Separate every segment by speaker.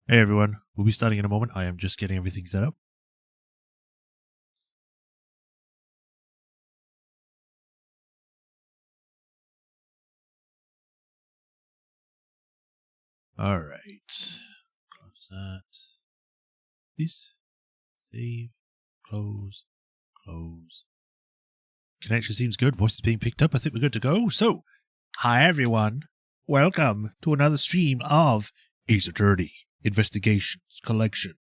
Speaker 1: Hey everyone, we'll be starting in a moment. I am just getting everything set up. Alright. Close that. This. Save. Close. Close. Connection seems good. Voice is being picked up. I think we're good to go. So, hi everyone. Welcome to another stream of Ace Attorney Investigations Collection.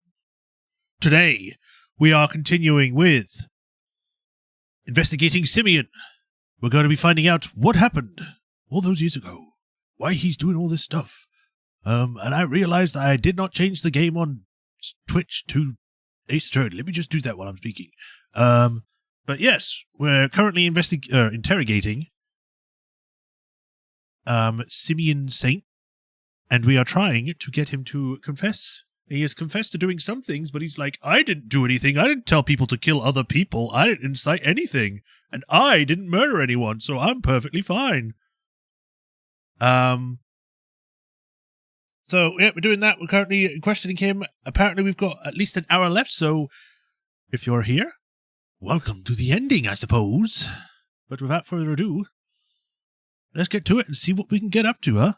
Speaker 1: Today, we are continuing with investigating Simeon. We're going to be finding out what happened all those years ago. Why he's doing all this stuff. And I realized I did not change the game on Twitch to Ace Attorney. Let me just do that while I'm speaking. But yes, we're currently interrogating Simeon Saint, and we are trying to get him to confess. He has confessed to doing some things, but he's like, I didn't do anything. I didn't tell people to kill other people. I didn't incite anything. And I didn't murder anyone, so I'm perfectly fine. So, yeah, we're doing that. We're currently questioning him. Apparently, we've got at least an hour left, so if you're here, welcome to the ending, I suppose. But without further ado, let's get to it and see what we can get up to, huh?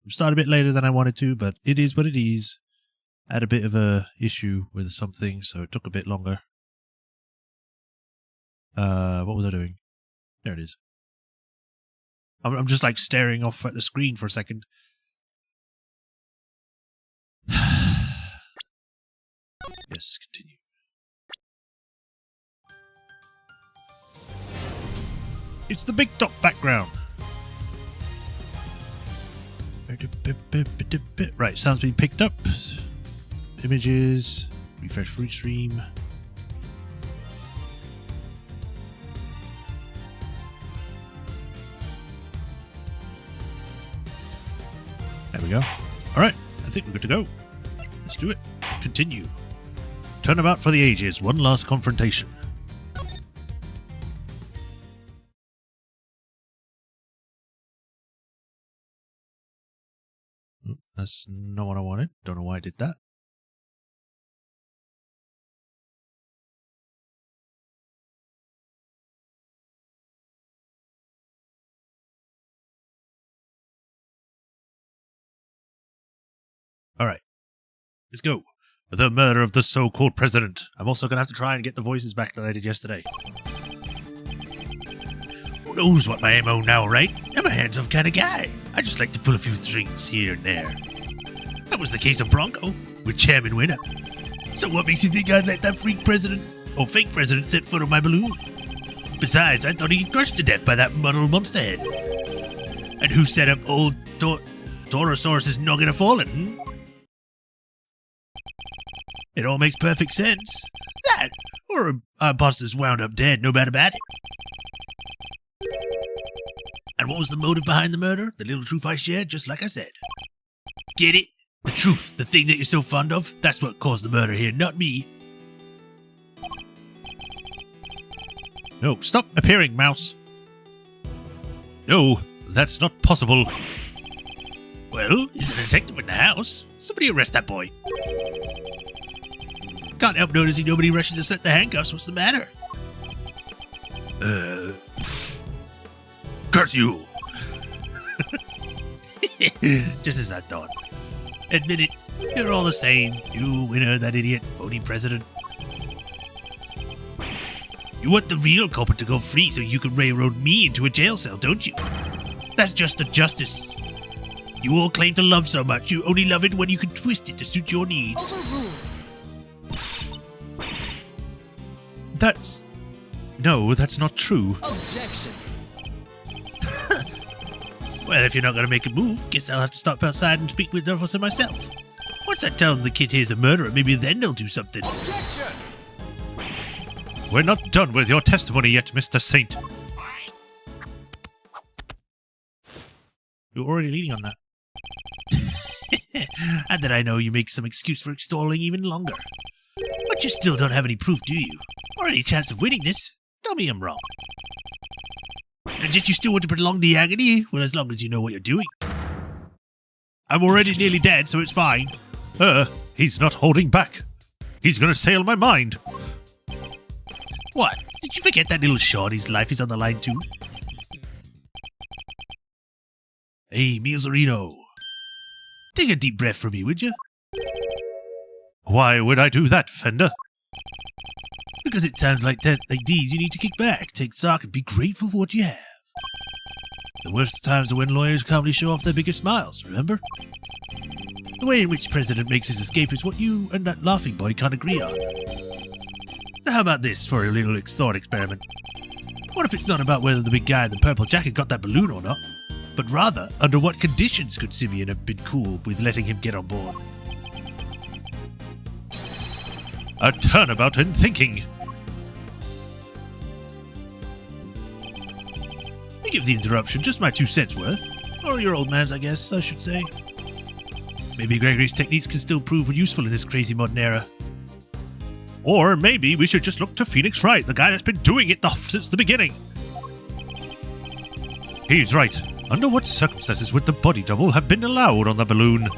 Speaker 1: We started a bit later than I wanted to, but it is what it is. I had a bit of a issue with something, so it took a bit longer. What was I doing? There it is. I'm just like staring off at the screen for a second. Yes, continue. It's the big top background. Right, sounds being picked up. Images. Refresh Restream. There we go. Alright, I think we're good to go. Let's do it. Continue. Turnabout for the ages. One last confrontation. That's not what I wanted. Don't know why I did that. Alright. Let's go. The murder of the so-called president. I'm also going to have to try and get the voices back that I did yesterday. Who knows what my MO now, right? I'm a hands-off kind of guy. I just like to pull a few strings here and there. That was the case of Bronco, with Chairman Winner. So what makes you think I'd let that freak president, or fake president, set foot on my balloon? Besides, I thought he'd get crushed to death by that muddled monster head. And who set up old Torosaurus's noggin of fallen? It all makes perfect sense. That, or our imposter's wound up dead, no bad about it. And what was the motive behind the murder? The little truth I shared, just like I said. Get it? The truth, the thing that you're so fond of, that's what caused the murder here, not me. No, stop appearing, mouse. No, that's not possible. Well, he's a detective in the house. Somebody arrest that boy. Can't help noticing nobody rushing to set the handcuffs. What's the matter? Curse you! Just as I thought. Admit it, you're all the same. You, Winner, that idiot, phony president. You want the real culprit to go free so you can railroad me into a jail cell, don't you? That's just the justice. You all claim to love so much, you only love it when you can twist it to suit your needs. No, that's not true.
Speaker 2: Objection.
Speaker 1: Well, if you're not going to make a move, guess I'll have to stop outside and speak with the officer myself. Once I tell them the kid here's a murderer, maybe then they'll do something.
Speaker 2: Objection.
Speaker 1: We're not done with your testimony yet, Mr. Saint. You're already leaning on that. And then I know you make some excuse for stalling even longer. But you still don't have any proof, do you? Or any chance of winning this? Tell me I'm wrong. And yet you still want to prolong the agony? Well, as long as you know what you're doing. I'm already nearly dead, so it's fine. He's not holding back. He's gonna sail my mind. What? Did you forget that little shorty's life is on the line too? Hey, Majorino. Take a deep breath for me, would you? Why would I do that, Fender? Because it sounds like these you need to kick back, take stock, and be grateful for what you have. The worst times are when lawyers calmly show off their biggest smiles, remember? The way in which the president makes his escape is what you and that laughing boy can't agree on. So how about this for a little thought experiment? What if it's not about whether the big guy in the purple jacket got that balloon or not, but rather under what conditions could Simeon have been cool with letting him get on board? A turnabout in thinking. Forgive the interruption, just my 2 cents worth. Or your old man's, I guess, I should say. Maybe Gregory's techniques can still prove useful in this crazy modern era. Or maybe we should just look to Phoenix Wright, the guy that's been doing it since the beginning. He's right. Under what circumstances would the body double have been allowed on the balloon?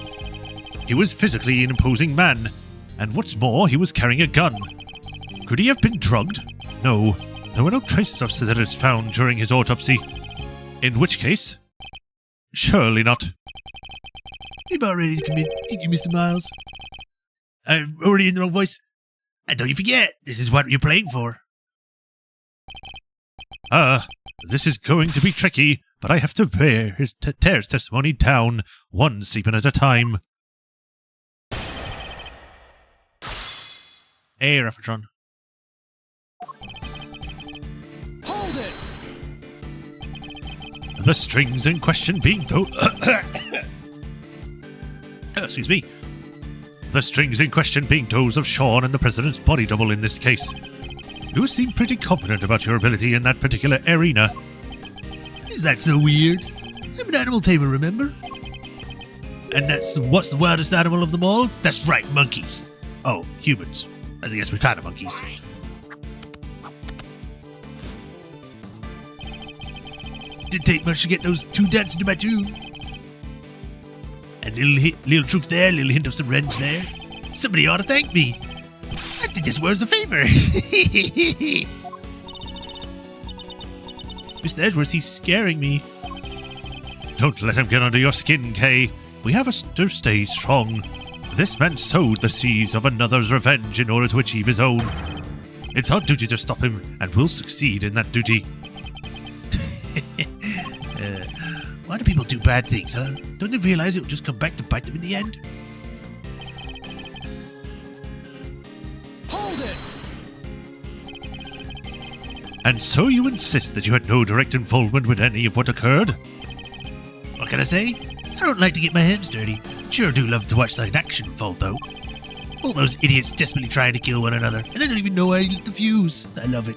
Speaker 1: He was physically an imposing man, and what's more, he was carrying a gun. Could he have been drugged? No, there were no traces of sedatives found during his autopsy. In which case, surely not. You about ready to commit, did you, Mr. Miles? I'm already in the wrong voice. And don't you forget, this is what you're playing for. This is going to be tricky, but I have to tear his testimony down, one sleeping at a time. Hey, Refertron.
Speaker 2: Hold it!
Speaker 1: The strings in question being excuse me. The strings in question being those of Sean and the president's body double in this case. You seem pretty confident about your ability in that particular arena. Is that so weird? I'm an animal tamer, remember? And what's the wildest animal of them all? That's right, monkeys. Oh, humans. I guess we're kind of monkeys. Didn't take much to get those 2 dancing to my tune. A little truth there, a little hint of some revenge there. Somebody ought to thank me. I did this world's a favor. Mr. Edwards, he's scaring me. Don't let him get under your skin, Kay. We have to stay strong. This man sowed the seeds of another's revenge in order to achieve his own. It's our duty to stop him, and we'll succeed in that duty. Why do people do bad things, huh? Don't they realize it'll just come back to bite them in the end?
Speaker 2: Hold it!
Speaker 1: And so you insist that you had no direct involvement with any of what occurred? What can I say? I don't like to get my hands dirty. Sure do love to watch that in action unfold, though. All those idiots desperately trying to kill one another, and they don't even know I lit the fuse. I love it.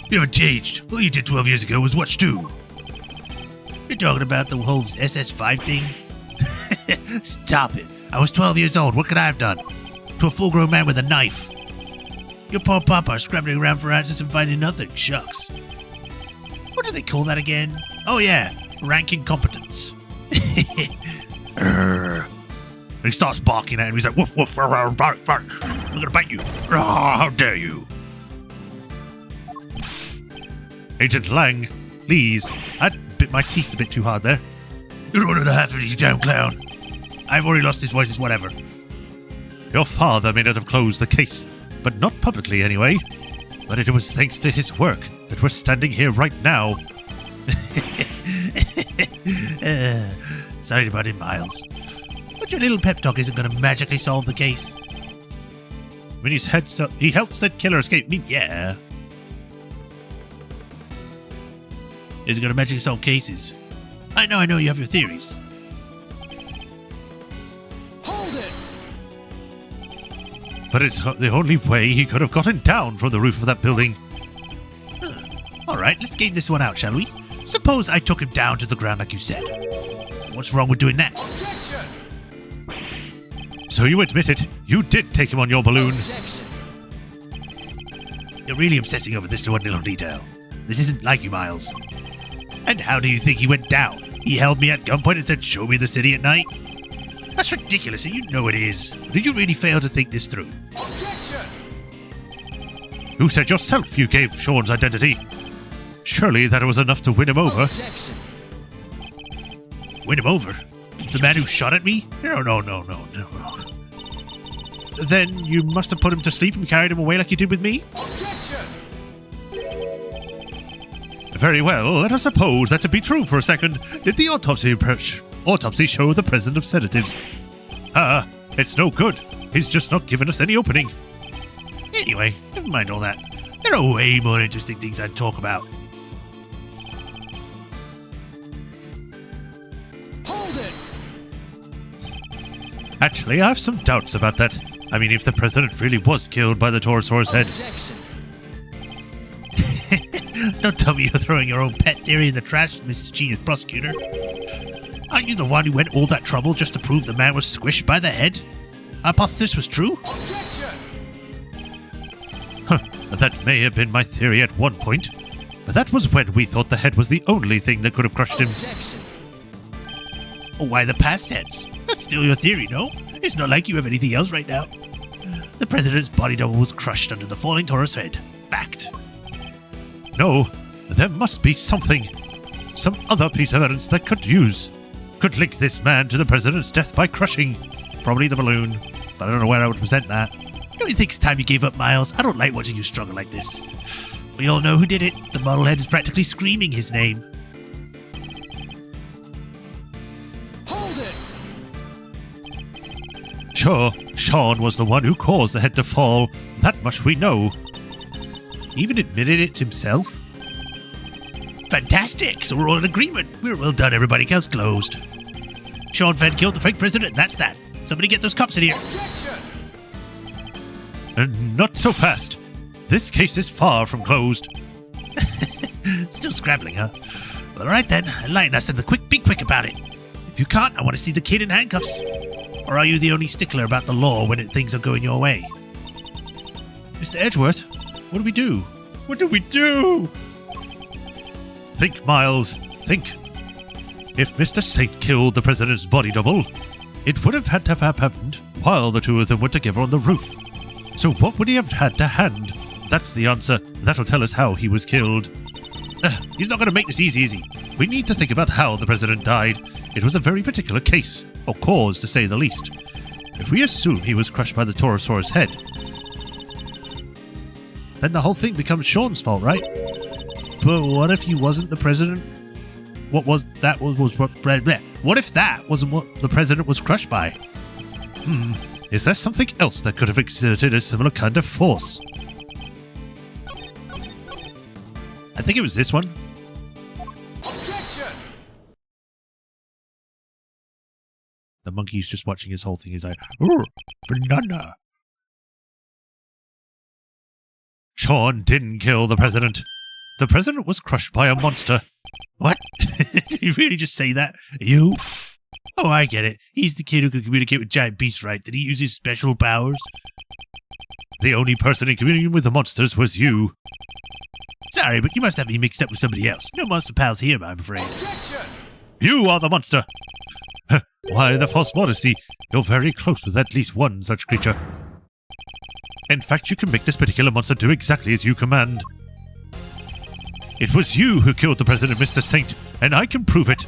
Speaker 1: You haven't changed. All you did 12 years ago was watch too. You're talking about the whole SS5 thing? Stop it. I was 12 years old. What could I have done? To a full-grown man with a knife. Your poor papa scrambling around for answers and finding nothing. Shucks. What do they call that again? Oh yeah, rank incompetence. And he starts barking at him. He's like, woof, woof, bark, bark. I'm gonna bite you. How dare you? Agent Lang, please. I bit my teeth a bit too hard there. You don't know the half of it, you damn clown. I've already lost his voice, it's whatever. Your father may not have closed the case, but not publicly anyway. But it was thanks to his work that we're standing here right now. Sorry about it, Miles. But your little pep talk isn't going to magically solve the case. When he helps that killer escape me, yeah. Is it going to magically solve cases? I know, you have your theories.
Speaker 2: Hold it!
Speaker 1: But it's the only way he could have gotten down from the roof of that building. Alright, let's game this one out, shall we? Suppose I took him down to the ground like you said. What's wrong with doing that?
Speaker 2: Objection!
Speaker 1: So you admit it, you did take him on your balloon.
Speaker 2: Objection!
Speaker 1: You're really obsessing over this one little detail. This isn't like you, Miles. And how do you think he went down? He held me at gunpoint and said, "Show me the city at night." That's ridiculous, and you know it is. Did you really fail to think this through?
Speaker 2: Objection!
Speaker 1: You said yourself you gave Sean's identity. Surely that was enough to win him over.
Speaker 2: Objection!
Speaker 1: Win him over? The man who shot at me? No. Then you must have put him to sleep and carried him away like you did with me?
Speaker 2: Objection!
Speaker 1: Very well, let us suppose that to be true for a second. Did the autopsy show the presence of sedatives? It's no good. He's just not given us any opening. Anyway, never mind all that. There are way more interesting things I'd talk about.
Speaker 2: Hold it!
Speaker 1: Actually, I have some doubts about that. I mean, if the president really was killed by the Torosaurus head.
Speaker 2: Objection!
Speaker 1: Don't tell me you're throwing your own pet theory in the trash, Mr. Genius Prosecutor. Aren't you the one who went all that trouble just to prove the man was squished by the head? Our hypothesis was true?
Speaker 2: Objection!
Speaker 1: That may have been my theory at one point, but that was when we thought the head was the only thing that could have crushed him.
Speaker 2: Objection!
Speaker 1: Why the past heads? That's still your theory, no? It's not like you have anything else right now. The president's body double was crushed under the falling Taurus head. Fact. No, there must be something. Some other piece of evidence that could link this man to the president's death by crushing. Probably the balloon, but I don't know where I would present that. Don't you think it's time you gave up, Miles? I don't like watching you struggle like this. We all know who did it. The model head is practically screaming his name.
Speaker 2: Hold it!
Speaker 1: Sure, Sean was the one who caused the head to fall. That much we know. Even admitted it himself? Fantastic! So we're all in agreement. We're well done, everybody. Case closed. Sean Fenn killed the fake president, and that's that. Somebody get those cops in here.
Speaker 2: Objection!
Speaker 1: Not so fast. This case is far from closed. Still scrabbling, huh? Well, all right then. Enlighten us and be quick about it. If you can't, I want to see the kid in handcuffs. Or are you the only stickler about the law when things are going your way? Mr. Edgeworth, what do we do? What do we do? Think, Miles. Think. If Mr. Saint killed the president's body double, it would have had to have happened while the two of them were together on the roof. So what would he have had to hand? That's the answer. That'll tell us how he was killed. He's not going to make this easy, is he? We need to think about how the president died. It was a very particular case, or cause to say the least. If we assume he was crushed by the Torosaurus head, then the whole thing becomes Sean's fault, right? But what if he wasn't the president? What if that wasn't what the president was crushed by? Is there something else that could have exerted a similar kind of force? I think it was this one.
Speaker 2: Objection!
Speaker 1: The monkey's just watching his whole thing. He's like, banana. Sean didn't kill the president. The president was crushed by a monster. What? Did you really just say that? You? Oh, I get it. He's the kid who could communicate with giant beasts, right? Did he use his special powers? The only person in communion with the monsters was you. Sorry, but you must have me mixed up with somebody else. No monster pals here, I'm afraid.
Speaker 2: Objection!
Speaker 1: You are the monster! Why the false modesty? You're very close with at least one such creature. In fact, you can make this particular monster do exactly as you command. It was you who killed the president, Mr. Saint, and I can prove it.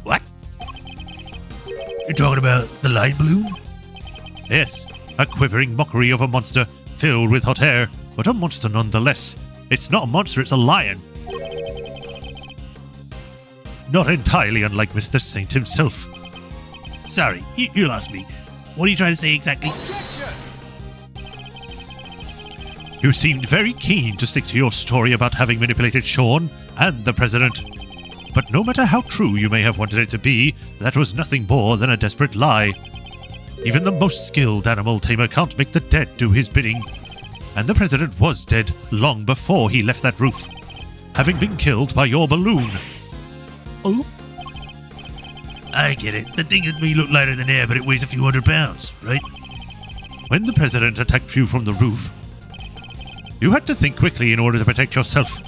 Speaker 1: What? You're talking about the light balloon? Yes, a quivering mockery of a monster filled with hot air, but a monster nonetheless. It's not a monster, it's a lion. Not entirely unlike Mr. Saint himself. Sorry, you lost me. What are you trying to say exactly?
Speaker 2: Objection!
Speaker 1: You seemed very keen to stick to your story about having manipulated Sean and the president. But no matter how true you may have wanted it to be, that was nothing more than a desperate lie. Even the most skilled animal tamer can't make the dead do his bidding. And the president was dead long before he left that roof, having been killed by your balloon. Oh? I get it. The thing that may look lighter than air, but it weighs a few 100 pounds, right? When the president attacked you from the roof, you had to think quickly in order to protect yourself.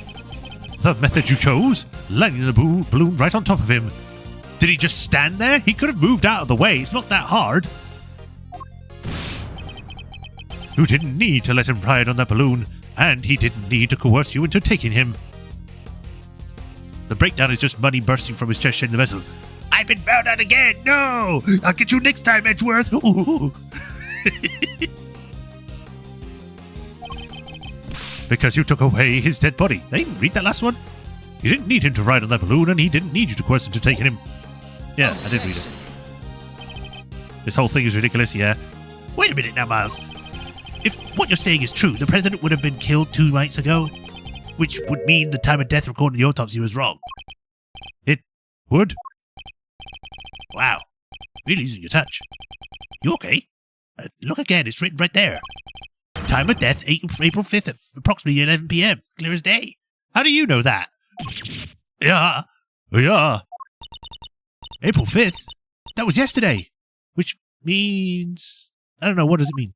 Speaker 1: The method you chose, landing the balloon right on top of him. Did he just stand there? He could have moved out of the way. It's not that hard. You didn't need to let him ride on that balloon, and he didn't need to coerce you into taking him. The breakdown is just money bursting from his chest in the vessel. I've been found out again! No! I'll get you next time, Edgeworth! Ooh. Because you took away his dead body. They didn't read that last one. You didn't need him to ride on that balloon, and he didn't need you to coerce into taking him. Yeah, I did read it. This whole thing is ridiculous, yeah. Wait a minute now, Miles. If what you're saying is true, the president would have been killed 2 nights ago, which would mean the time of death recorded in the autopsy was wrong. It would? Wow. Really losing your touch. You okay? Look again, it's written right there. Time of death, April 5th at approximately 11 p.m. Clear as day. How do you know that? Yeah. April 5th? That was yesterday. Which means... I don't know, what does it mean?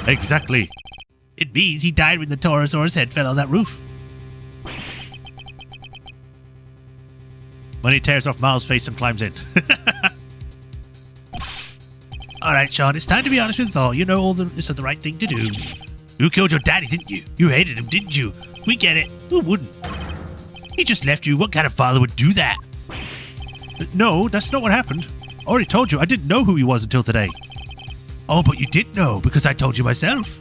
Speaker 1: Exactly. It means he died when the Taurosaurus head fell on that roof. When he tears off Miles' face and climbs in. Alright, Sean, it's time to be honest with Thor. You know this is the right thing to do. You killed your daddy, didn't you? You hated him, didn't you? We get it. Who wouldn't? He just left you. What kind of father would do that? No, that's not what happened. I already told you. I didn't know who he was until today. Oh, but you did know, because I told you myself.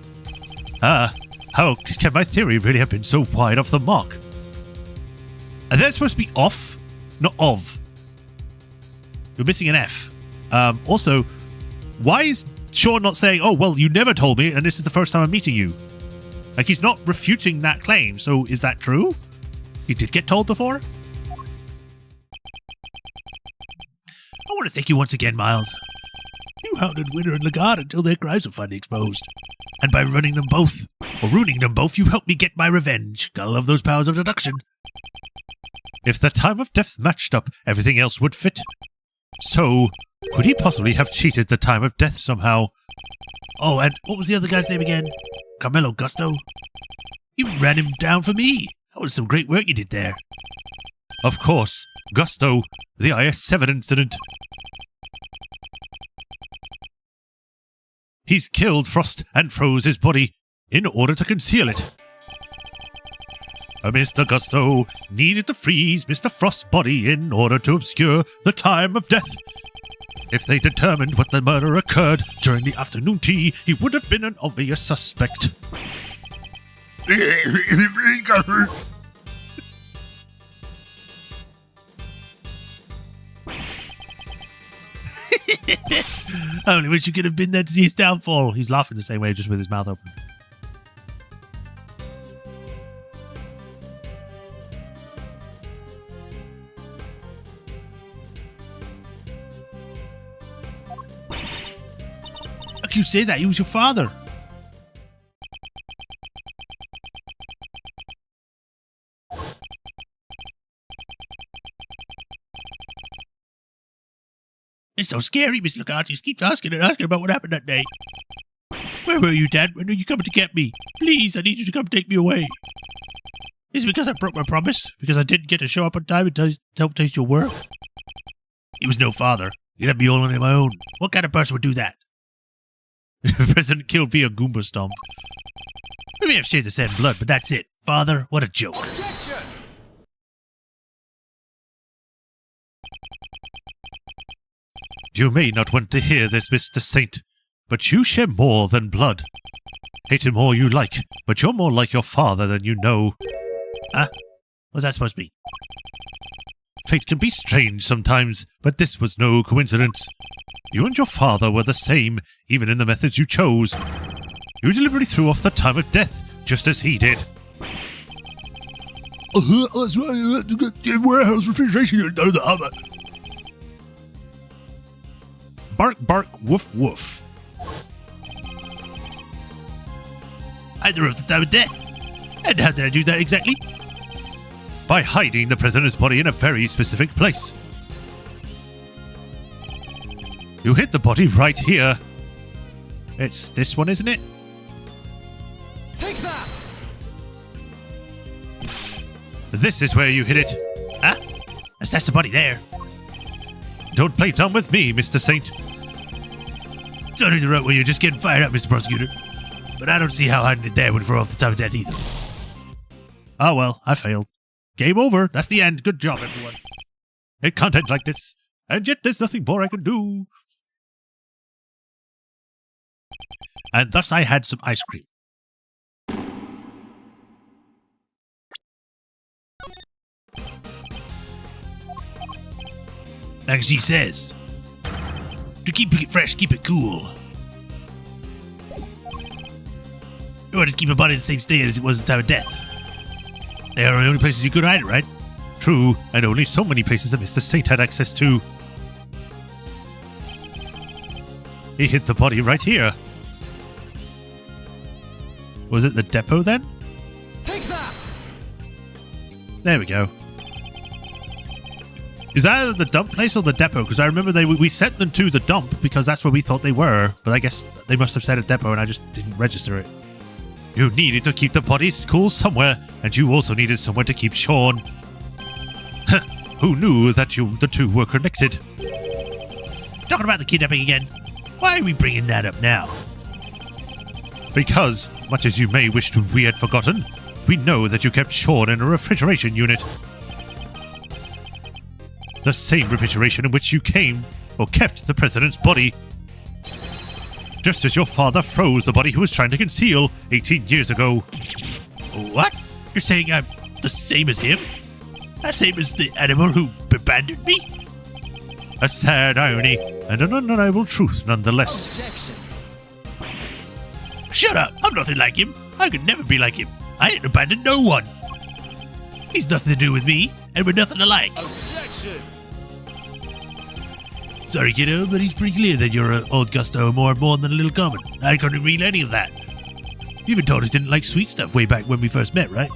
Speaker 1: How can my theory really have been so wide off the mark? And that's supposed to be off, not of. You're missing an F. Also, why is Sean not saying, oh, well, you never told me, and this is the first time I'm meeting you? Like, he's not refuting that claim, so is that true? He did get told before? I want to thank you once again, Miles. You hounded Winter and Lagarde until their crimes were finally exposed. And by running them both, or ruining them both, you helped me get my revenge. Gotta love those powers of deduction. If the time of death matched up, everything else would fit. So, could he possibly have cheated the time of death somehow? Oh, and what was the other guy's name again? Carmelo Gusto? You ran him down for me. That was some great work you did there. Of course. Gusto, the IS-7 incident. He's killed Frost and froze his body in order to conceal it. Mr. Gusto needed to freeze Mr. Frost's body in order to obscure the time of death. If they determined what the murder occurred during the afternoon tea, he would have been an obvious suspect. I only wish you could have been there to see his downfall. He's laughing the same way, just with his mouth open. How can you say that? He was your father. It's so scary, Miss Lagarde. Just keep asking and asking about what happened that day. Where were you, Dad? When are you coming to get me? Please, I need you to come take me away. Is it because I broke my promise? Because I didn't get to show up on time and help taste your work? He was no father. He left me all on my own. What kind of person would do that? The president killed via Goomba Stomp. We may have shared the same blood, but that's it. Father, what a joke.
Speaker 2: Objection!
Speaker 1: You may not want to hear this, Mr. Saint, but you share more than blood. Hate him all you like, but you're more like your father than you know. Huh? What's that supposed to be? Fate can be strange sometimes, but this was no coincidence. You and your father were the same, even in the methods you chose. You deliberately threw off the time of death, just as he did. That's right. Warehouse refrigeration. Bark, bark, woof, woof. I threw off the time of death. And how did I do that exactly? By hiding the president's body in a very specific place. You hid the body right here. It's this one, isn't it?
Speaker 2: Take that!
Speaker 1: This is where you hid it. Huh? That's the body there. Don't play dumb with me, Mr. Saint. It's only the right way you're just getting fired up, Mr. Prosecutor. But I don't see how hiding it there would throw off the time of death either. Oh well, I failed. Game over. That's the end. Good job, everyone. In content like this, and yet there's nothing more I can do. And thus I had some ice cream. Like she says, to keep it fresh, keep it cool. You want to keep a body in the same state as it was at the time of death. They are the only places you could hide it, right? True, and only so many places that Mr. Saint had access to. He hid the body right here. Was it the depot then?
Speaker 2: Take that!
Speaker 1: There we go. Is that either the dump place or the depot? Because I remember we sent them to the dump because that's where we thought they were. But I guess they must have said a depot and I just didn't register it. You needed to keep the bodies cool somewhere, and you also needed somewhere to keep Sean. Who knew that the two were connected? Talking about the kidnapping again. Why are we bringing that up now? Because, much as you may wish we had forgotten, we know that you kept Sean in a refrigeration unit. The same refrigeration in which you kept the president's body. Just as your father froze the body he was trying to conceal 18 years ago. What? You're saying I'm the same as him? The same as the animal who abandoned me? A sad irony, and an undeniable truth nonetheless.
Speaker 2: Objection.
Speaker 1: Shut up! I'm nothing like him. I could never be like him. I didn't abandon no one. He's nothing to do with me, and we're nothing alike.
Speaker 2: Objection.
Speaker 1: Sorry, kiddo, but he's pretty clear that you're an old Gusto more than a little common. I couldn't read any of that. You even told us didn't like sweet stuff way back when we first met, right?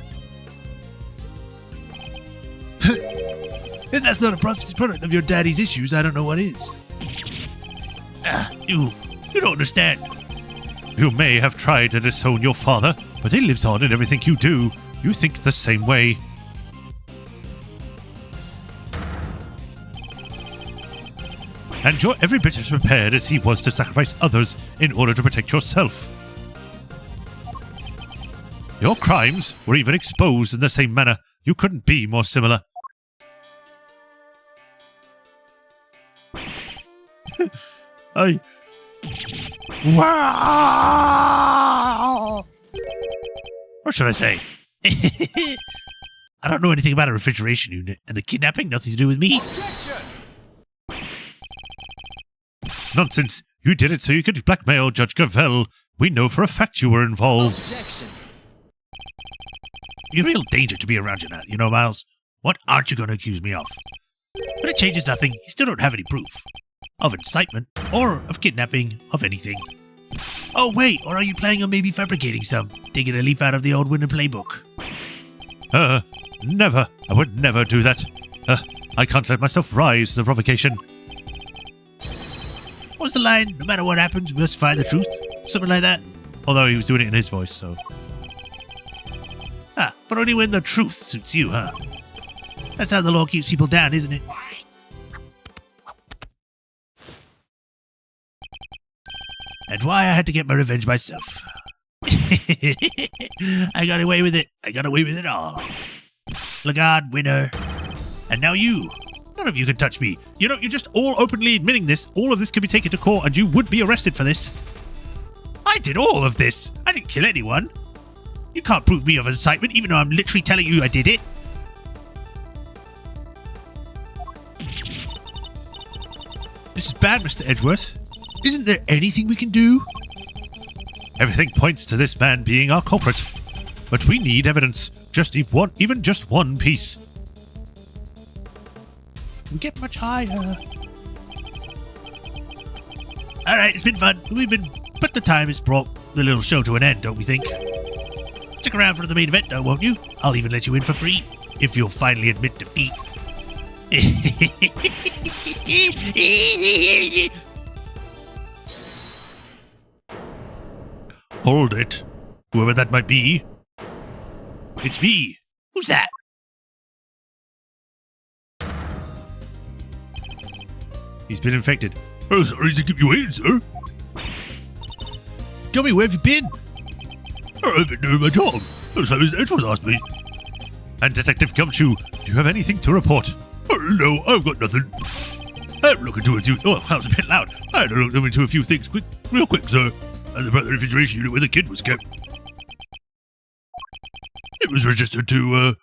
Speaker 1: If that's not a product of your daddy's issues, I don't know what is. You don't understand. You may have tried to disown your father, but he lives on in everything you do. You think the same way. And you're every bit as prepared as he was to sacrifice others in order to protect yourself. Your crimes were even exposed in the same manner. You couldn't be more similar. Wow! What should I say? I don't know anything about a refrigeration unit, and the kidnapping nothing to do with me.
Speaker 2: Objection.
Speaker 1: Nonsense. You did it so you could blackmail Judge Gavelle. We know for a fact you were involved.
Speaker 2: Objection.
Speaker 1: You're a real danger to be around you know, Miles. What aren't you going to accuse me of? But it changes nothing. You still don't have any proof. Of incitement, or of kidnapping, of anything. Oh, wait, or are you planning on maybe fabricating some? Taking a leaf out of the old winning playbook? Never. I would never do that. I can't let myself rise to the provocation. What's the line? No matter what happens, we must find the truth? Something like that? Although he was doing it in his voice, so... but only when the truth suits you, huh? That's how the law keeps people down, isn't it? And why I had to get my revenge myself. I got away with it. I got away with it all. Lagarde, winner. And now you. None of you can touch me. You know, you're just all openly admitting this. All of this could be taken to court and you would be arrested for this. I did all of this. I didn't kill anyone. You can't prove me of incitement even though I'm literally telling you I did it. This is bad, Mr. Edgeworth. Isn't there anything we can do? Everything points to this man being our culprit. But we need evidence. Even just one piece. We get much higher. Alright, it's been fun. But the time has brought the little show to an end, don't we think? Stick around for the main event though, won't you? I'll even let you in for free. If you'll finally admit defeat. Hold it. Whoever that might be. It's me. Who's that? He's been infected. Oh, sorry to keep you waiting, sir. Tell me, where have you been? I've been doing my job. That's how Mr. Edgeworth asked me. And Detective Gumshoe, do you have anything to report? Oh, no, I've got nothing. I'm looking to a few... Oh, that was a bit loud. I had to look into a few things real quick, sir. And about the refrigeration unit where the kid was kept. It was registered to,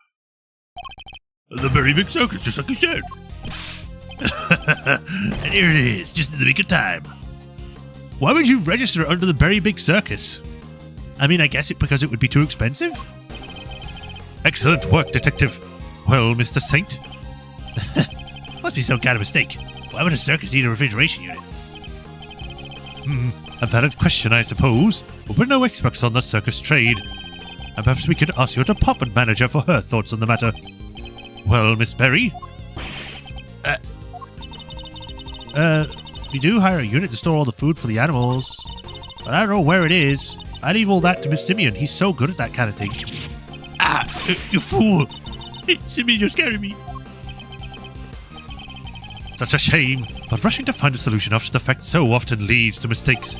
Speaker 1: the Very Big Circus, just like you said. And here it is, just in the nick of time. Why would you register it under the Very Big Circus? I mean, I guess because it would be too expensive? Excellent work, Detective. Well, Mr. Saint? Must be some kind of mistake. Why would a circus need a refrigeration unit? A valid question, I suppose. But we're no experts on the circus trade. And perhaps we could ask your department manager for her thoughts on the matter. Well, Miss Berry? We do hire a unit to store all the food for the animals. But I don't know where it is. I leave all that to Miss Simeon. He's so good at that kind of thing. Ah, you fool! Simeon, you're scaring me. Such a shame, but rushing to find a solution after the fact so often leads to mistakes.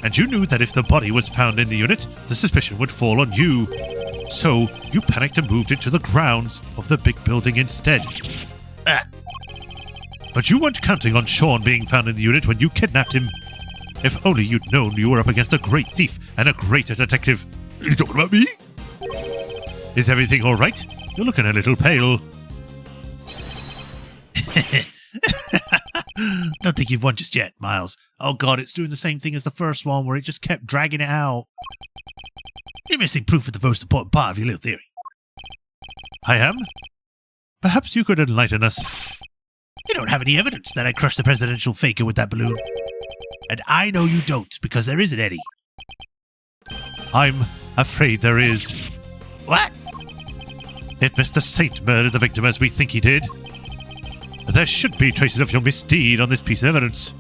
Speaker 1: And you knew that if the body was found in the unit, the suspicion would fall on you. So, you panicked and moved it to the grounds of the big building instead. But you weren't counting on Sean being found in the unit when you kidnapped him. If only you'd known you were up against a great thief and a greater detective. Are you talking about me? Is everything all right? You're looking a little pale. Don't think you've won just yet, Miles. Oh god, it's doing the same thing as the first one where it just kept dragging it out. You're missing proof of the most important part of your little theory. I am? Perhaps you could enlighten us. You don't have any evidence that I crushed the presidential faker with that balloon. And I know you don't, because there isn't any. I'm afraid there is. What? If Mr. Saint murdered the victim as we think he did, there should be traces of your misdeed on this piece of evidence.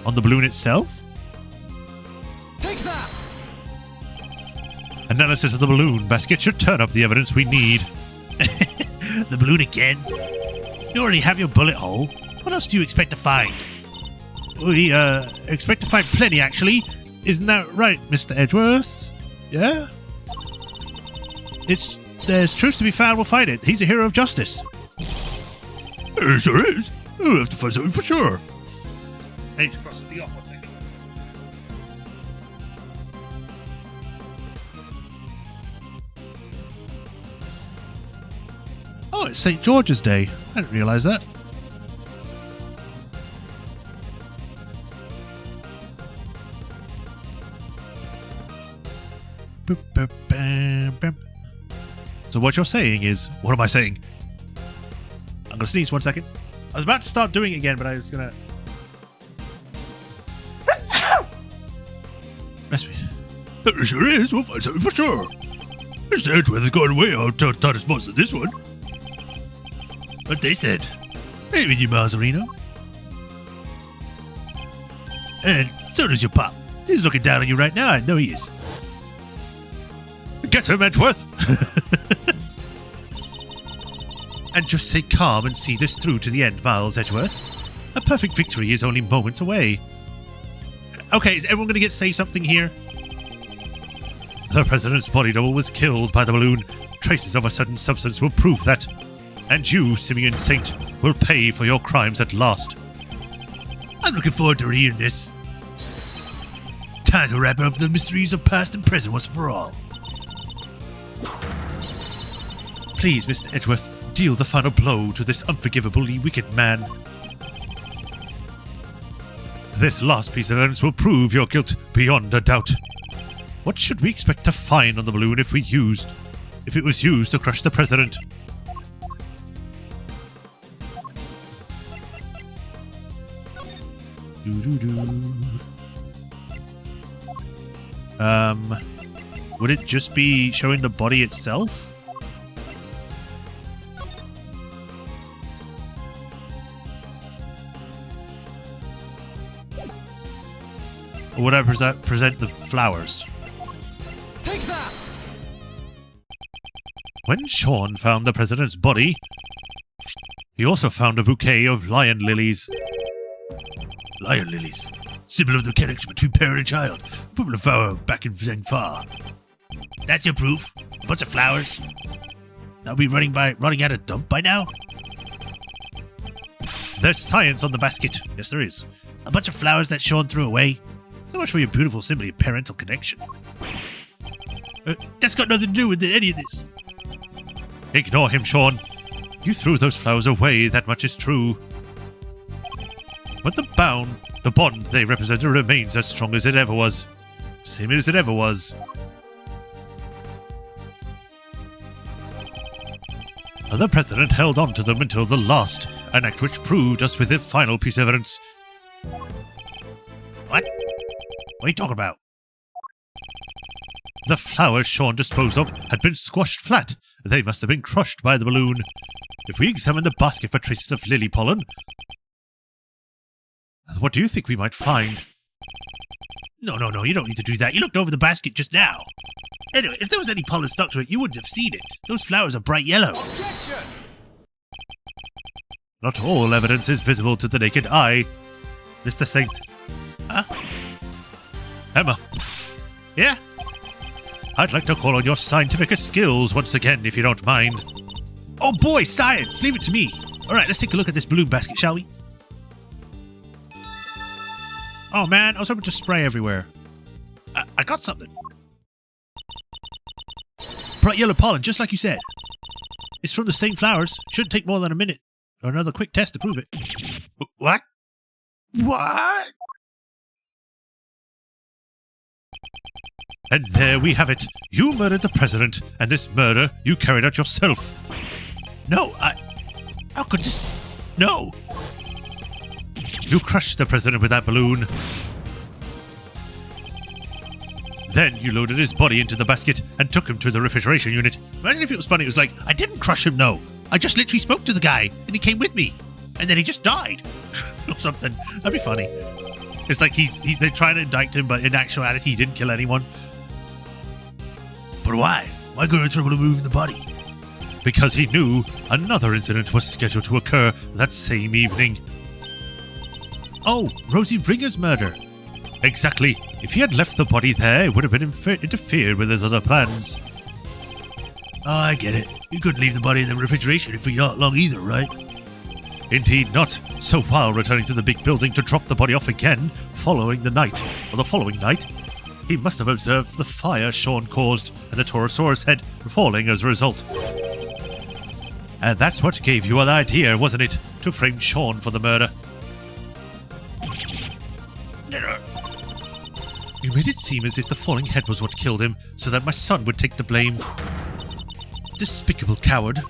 Speaker 1: On the balloon itself?
Speaker 2: Take that!
Speaker 1: Analysis of the balloon basket should turn up the evidence we need. The balloon again? You already have your bullet hole. What else do you expect to find? We, expect to find plenty, actually. Isn't that right, Mr. Edgeworth? Yeah? There's truth to be found, we'll find it. He's a hero of justice. It sure is. We'll have to find something for sure. I need to cross the off 1 second. Oh, it's St. George's Day. I didn't realise that. So what you're saying is... What am I saying? I'm gonna sneeze 1 second. I was about to start doing it again, but I was gonna... Rest me. There sure is. We'll find something for sure. Mr. Edgeworth has gone way out to tighter spots than this one. What they said. Hey, you Mazzarino. And so does your pop. He's looking down on you right now. I know he is. Get him, Edgeworth! And just stay calm and see this through to the end, Miles Edgeworth. A perfect victory is only moments away. Okay, is everyone going to say something here? The president's body double was killed by the balloon. Traces of a certain substance will prove that. And you, Simeon Saint, will pay for your crimes at last. I'm looking forward to reading this. Time to wrap up the mysteries of past and present once and for all. Please, Mr. Edgeworth, deal the final blow to this unforgivably wicked man. This last piece of evidence will prove your guilt beyond a doubt. What should we expect to find on the balloon if it was used to crush the president? Would it just be showing the body itself? Or would I present the flowers?
Speaker 2: Take that!
Speaker 1: When Sean found the president's body, He also found a bouquet of lion lilies. Lion lilies. Symbol of the connection between parent and child. Popular flower back in Zengfa. That's your proof. A bunch of flowers. That'll be running out of dump by now? There's science on the basket. Yes, there is. A bunch of flowers that Sean threw away. So much for your beautiful symbol of parental connection. That's got nothing to do with any of this. Ignore him, Sean. You threw those flowers away, that much is true. But the bond they represented remains as strong as it ever was. Same as it ever was. The president held on to them until the last, an act which proved us with the final piece of evidence. What? What are you talking about? The flowers Sean disposed of had been squashed flat. They must have been crushed by the balloon. If we examine the basket for traces of lily pollen, what do you think we might find? No, you don't need to do that. You looked over the basket just now. Anyway, if there was any pollen stuck to it, you wouldn't have seen it. Those flowers are bright yellow.
Speaker 2: Objection!
Speaker 1: Not all evidence is visible to the naked eye. Mr. Saint. Huh? Emma. Yeah? I'd like to call on your scientific skills once again, if you don't mind. Oh boy, science! Leave it to me. Alright, let's take a look at this balloon basket, shall we? Oh man, I was hoping to spray everywhere. I got something. Bright yellow pollen, just like you said. It's from the same flowers. Shouldn't take more than a minute. Or another quick test to prove it. What? What? And there we have it. You murdered the president, and this murder you carried out yourself. No, how could this... No! You crushed the president with that balloon. Then you loaded his body into the basket and took him to the refrigeration unit. Imagine if it was funny. It was like, I didn't crush him, no. I just literally spoke to the guy, and he came with me. And then he just died. Or something. That'd be funny. It's like they're trying to indict him, but in actuality, he didn't kill anyone. But why? Why go to trouble of moving the body? Because he knew another incident was scheduled to occur that same evening. Oh, Rosie Ringer's murder. Exactly. If he had left the body there, it would have been interfered with his other plans. Oh, I get it. You couldn't leave the body in the refrigeration for that long either, right? Indeed not. So while returning to the big building to drop the body off again, the following night, he must have observed the fire Sean caused and the Torosaurus head falling as a result. And that's what gave you an idea, wasn't it? To frame Sean for the murder. You made it seem as if the falling head was what killed him, so that my son would take the blame. Despicable coward.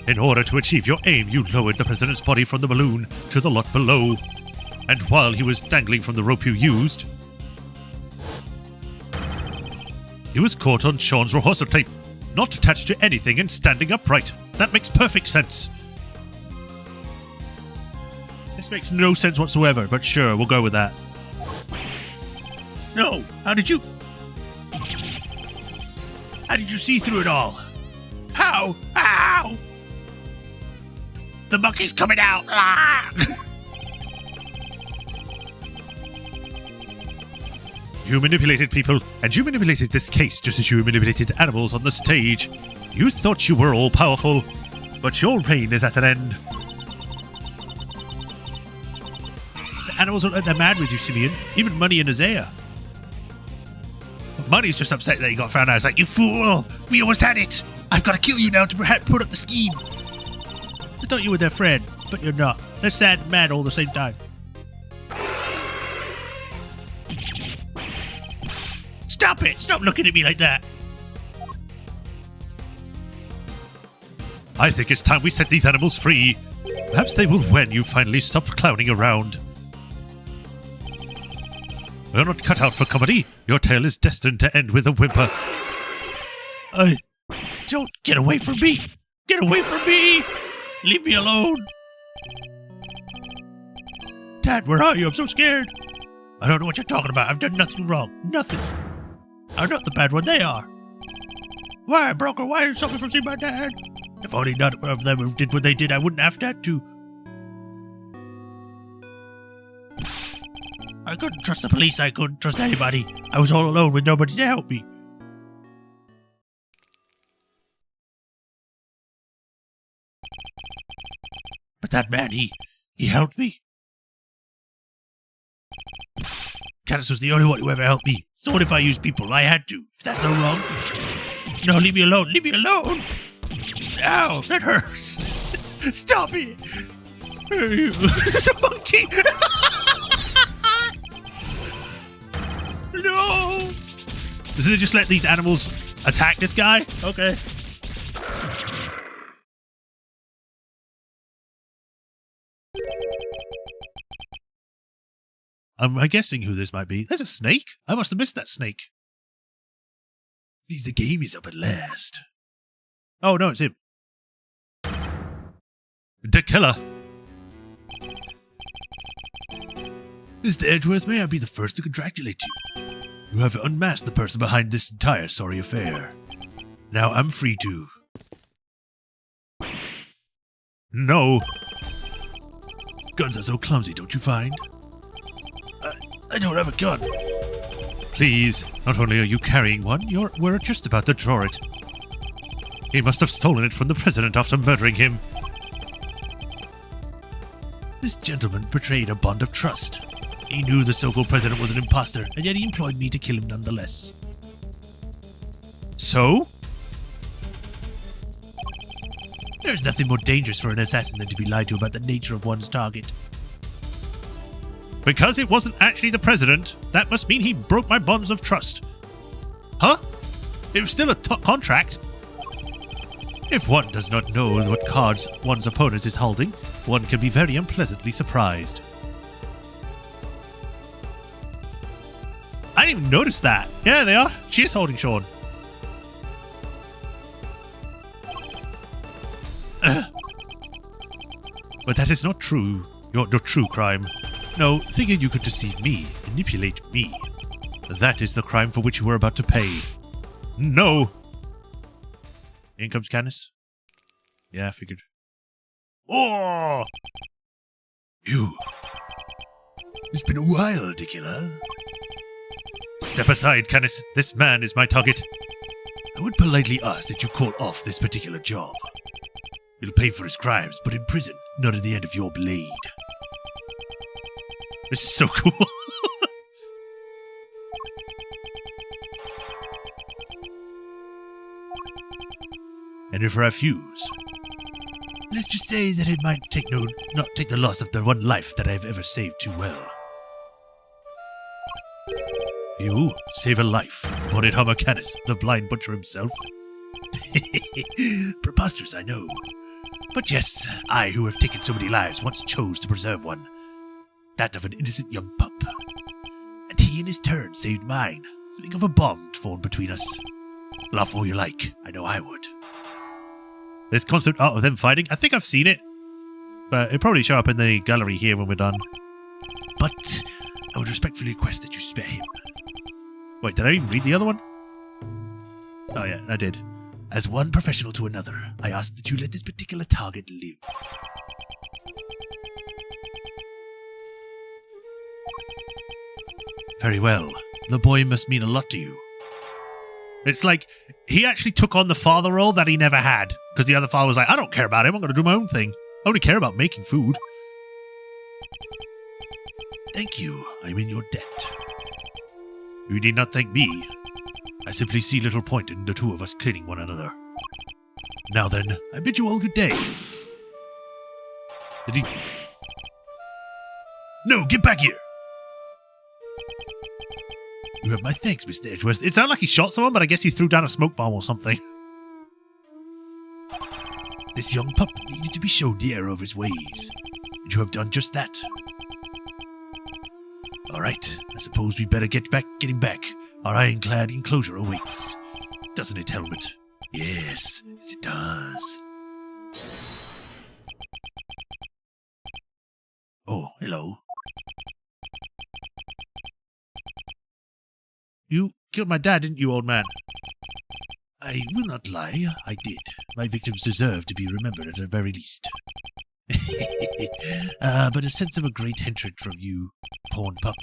Speaker 1: In order to achieve your aim, you lowered the president's body from the balloon to the lot below. And while he was dangling from the rope you used, he was caught on Sean's rehearsal tape, not attached to anything and standing upright. That makes perfect sense. This makes no sense whatsoever, but sure, we'll go with that. No, how did you see through it all? How? Ow! The monkey's coming out! Ah! You manipulated people, and you manipulated this case just as you manipulated animals on the stage. You thought you were all-powerful, but your reign is at an end. The animals aren't that mad with you, Simeon. Even Money and Isaiah. Money's just upset that he got found out. It's like, you fool! We almost had it! I've got to kill you now to put up the scheme! I thought you were their friend, but you're not. They're sad and mad all the same time. Stop it! Stop looking at me like that! I think it's time we set these animals free. Perhaps they will when you finally stop clowning around. You're not cut out for comedy. Your tale is destined to end with a whimper. Don't get away from me! Get away from me! Leave me alone! Dad, where are you? I'm so scared. I don't know what you're talking about. I've done nothing wrong. Nothing. I'm not the bad one. They are. Why, Broker? Why are you stopping from seeing my dad? If only none of them did what they did, I wouldn't have to. I couldn't trust the police, I couldn't trust anybody. I was all alone with nobody to help me. But that man, he helped me. Candace was the only one who ever helped me. So what if I used people? I had to. If that's so wrong. No, leave me alone. Leave me alone. Ow, that hurts. Stop it. It's a monkey. No. Doesn't it just let these animals attack this guy? Okay. I'm guessing who this might be. There's a snake? I must have missed that snake. The game is up at last. Oh, no, it's him. The killer. Mr. Edgeworth, may I be the first to congratulate you? You have unmasked the person behind this entire sorry affair. Now I'm free to... No. Guns are so clumsy, don't you find? I don't have a gun. Please, not only are you carrying one, we're just about to draw it. He must have stolen it from the president after murdering him. This gentleman betrayed a bond of trust. He knew the so-called president was an imposter, and yet he employed me to kill him nonetheless. So? There's nothing more dangerous for an assassin than to be lied to about the nature of one's target. Because it wasn't actually the president, that must mean he broke my bonds of trust. Huh? It was still a contract. If one does not know what cards one's opponent is holding, one can be very unpleasantly surprised. I didn't even notice that. Yeah, they are. She is holding Sean. But that is not true. Your true crime. No, thinking you could deceive me, manipulate me. That is the crime for which you were about to pay. No! In comes Candace. Yeah, I figured. Oh! You. It's been a while, Dickula. Step aside, Candace. This man is my target. I would politely ask that you call off this particular job. You'll pay for his crimes, but in prison, not at the end of your blade. This is so cool. And if I refuse, let's just say that it might not take the loss of the one life that I've ever saved too well. You save a life, Bonnet Hammer Canis, the blind butcher himself. Preposterous, I know. But yes, I who have taken so many lives once chose to preserve one. That of an innocent young pup. And he in his turn saved mine. So think of a bomb formed between us. Laugh all you like, I know I would. This concept art of them fighting, I think I've seen it. But it'll probably show up in the gallery here when we're done. But I would respectfully request that you spare him. Wait, did I even read the other one? Oh yeah, I did. As one professional to another, I ask that you let this particular target live. Very well. The boy must mean a lot to you. It's like, he actually took on the father role that he never had. Because the other father was like, I don't care about him, I'm going to do my own thing. I only care about making food. Thank you, I'm in your debt. You need not thank me. I simply see little point in the two of us cleaning one another. Now then, I bid you all good day. Did he... No, get back here! You have my thanks, Mr. Edgeworth. It sounded like he shot someone, but I guess he threw down a smoke bomb or something. This young pup needed to be shown the error of his ways, and you have done just that. Alright, I suppose we better getting back. Our ironclad enclosure awaits. Doesn't it, Helmet? Yes, yes it does. Oh, hello. You killed my dad, didn't you, old man? I will not lie, I did. My victims deserve to be remembered at the very least. But a sense of a great hatred from you, pawn pup,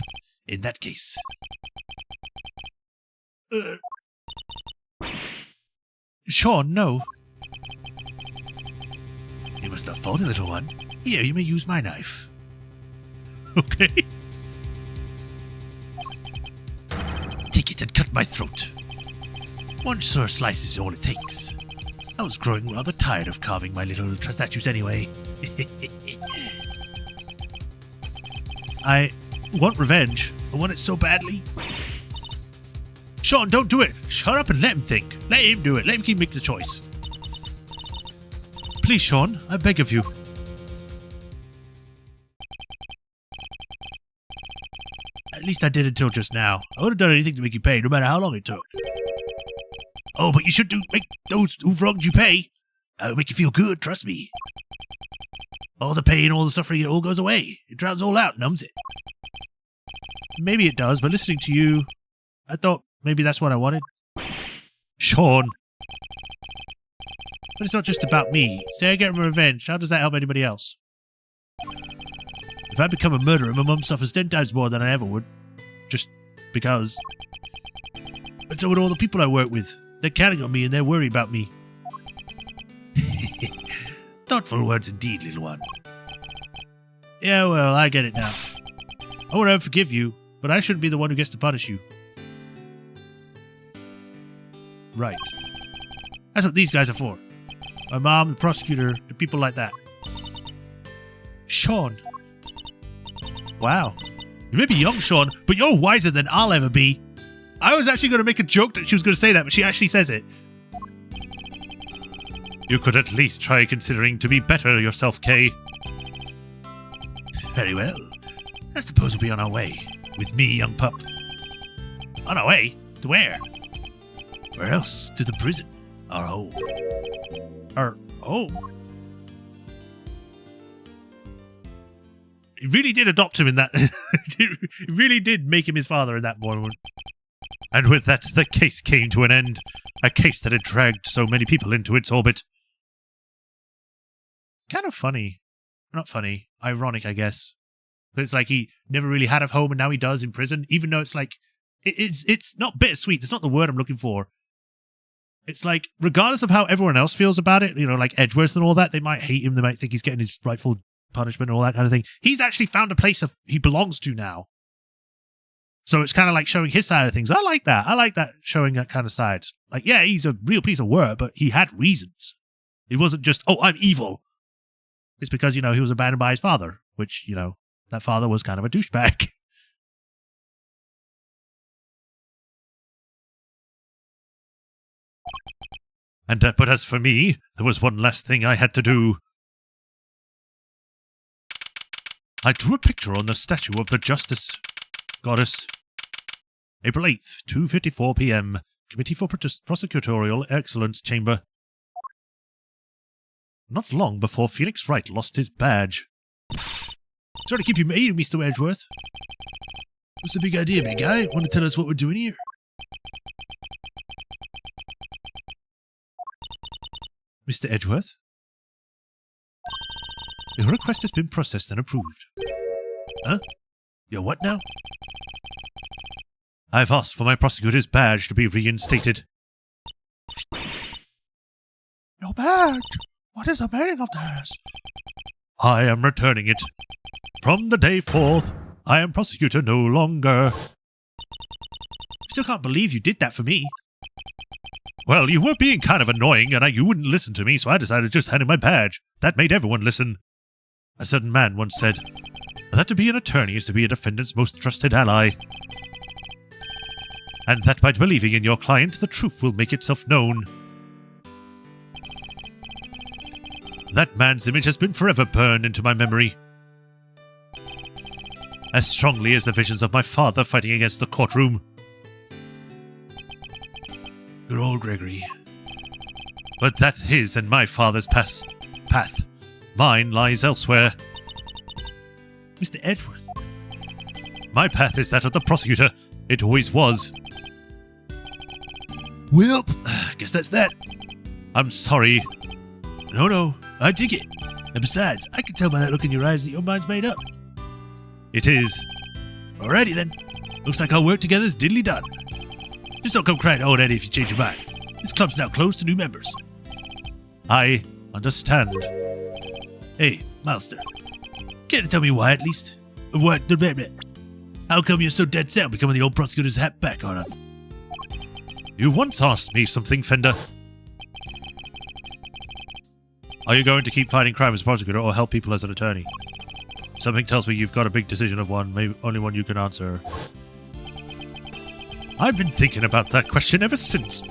Speaker 1: in that case. Sean, no. You must not fault, little one. Here, you may use my knife. Okay. Take it and cut my throat. One sore slice is all it takes. I was growing rather tired of carving my little statues anyway. I want revenge. I want it so badly. Sean, don't do it. Shut up and let him think. Let him do it. Let him make the choice. Please, Sean, I beg of you. At least I did until just now. I would have done anything to make you pay, no matter how long it took. Oh, but you should make those who've wronged you pay. It'll make you feel good, trust me. All the pain, all the suffering, it all goes away. It drowns all out, numbs it. Maybe it does, but listening to you, I thought maybe that's what I wanted. Sean. But it's not just about me. Say I get revenge, how does that help anybody else? If I become a murderer, my mum suffers 10 times more than I ever would. Just because. But so would all the people I work with. They're counting on me and they're worried about me. Thoughtful words indeed, little one. Yeah, well, I get it now. I won't ever forgive you, but I shouldn't be the one who gets to punish you. Right. That's what these guys are for. My mom, the prosecutor, and people like that. Sean. Wow. You may be young, Sean, but you're wiser than I'll ever be. I was actually going to make a joke that she was going to say that, but she actually says it. You could at least try considering to be better yourself, Kay. Very well. I suppose we'll be on our way. With me, young pup. On our way? To where? Where else? To the prison. Our home. Our home? It really did adopt him in that. It really did make him his father in that moment. And with that, the case came to an end. A case that had dragged so many people into its orbit. It's kind of funny. Not funny. Ironic, I guess. It's like he never really had a home and now he does in prison. Even though it's like... It's not bittersweet. That's not the word I'm looking for. It's like, regardless of how everyone else feels about it, you know, like Edgeworth and all that, they might hate him. They might think he's getting his rightful punishment and all that kind of thing. He's actually found a place he belongs to now. So it's kind of like showing his side of things. I like that. I like that, showing that kind of side. Like, yeah, he's a real piece of work, but he had reasons. It wasn't just, oh, I'm evil. It's because, you know, he was abandoned by his father, which, you know, that father was kind of a douchebag. But as for me, there was one last thing I had to do. I drew a picture on the statue of the Justice Goddess. April 8th, 2:54 p.m. Committee for Prosecutorial Excellence Chamber. Not long before Felix Wright lost his badge. Sorry to keep you waiting, Mr. Edgeworth. What's the big idea, big guy? Want to tell us what we're doing here? Mr. Edgeworth? Your request has been processed and approved. Huh? Your what now? I've asked for my prosecutor's badge to be reinstated. Your badge? What is the meaning of this? I am returning it. From the day forth, I am prosecutor no longer. Still can't believe you did that for me. Well, you were being kind of annoying, and you wouldn't listen to me, so I decided to just hand in my badge. That made everyone listen. A certain man once said that to be an attorney is to be a defendant's most trusted ally, and that by believing in your client, the truth will make itself known. That man's image has been forever burned into my memory, as strongly as the visions of my father fighting against the courtroom. Good old Gregory. But that's his and my father's path. Mine lies elsewhere. Mr. Edgeworth. My path is that of the prosecutor. It always was. Well, guess that's that. I'm sorry. No, I dig it. And besides, I can tell by that look in your eyes that your mind's made up. It is. Alrighty then. Looks like our work together is diddly done. Just don't come crying to old Eddie if you change your mind. This club's now closed to new members. I understand. Hey, Master. Can you tell me why at least? What? How come you're so dead set on becoming the old prosecutor's hat back on? You once asked me something, Fender. Are you going to keep fighting crime as a prosecutor or help people as an attorney? Something tells me you've got a big decision of one, maybe only one you can answer. I've been thinking about that question ever since.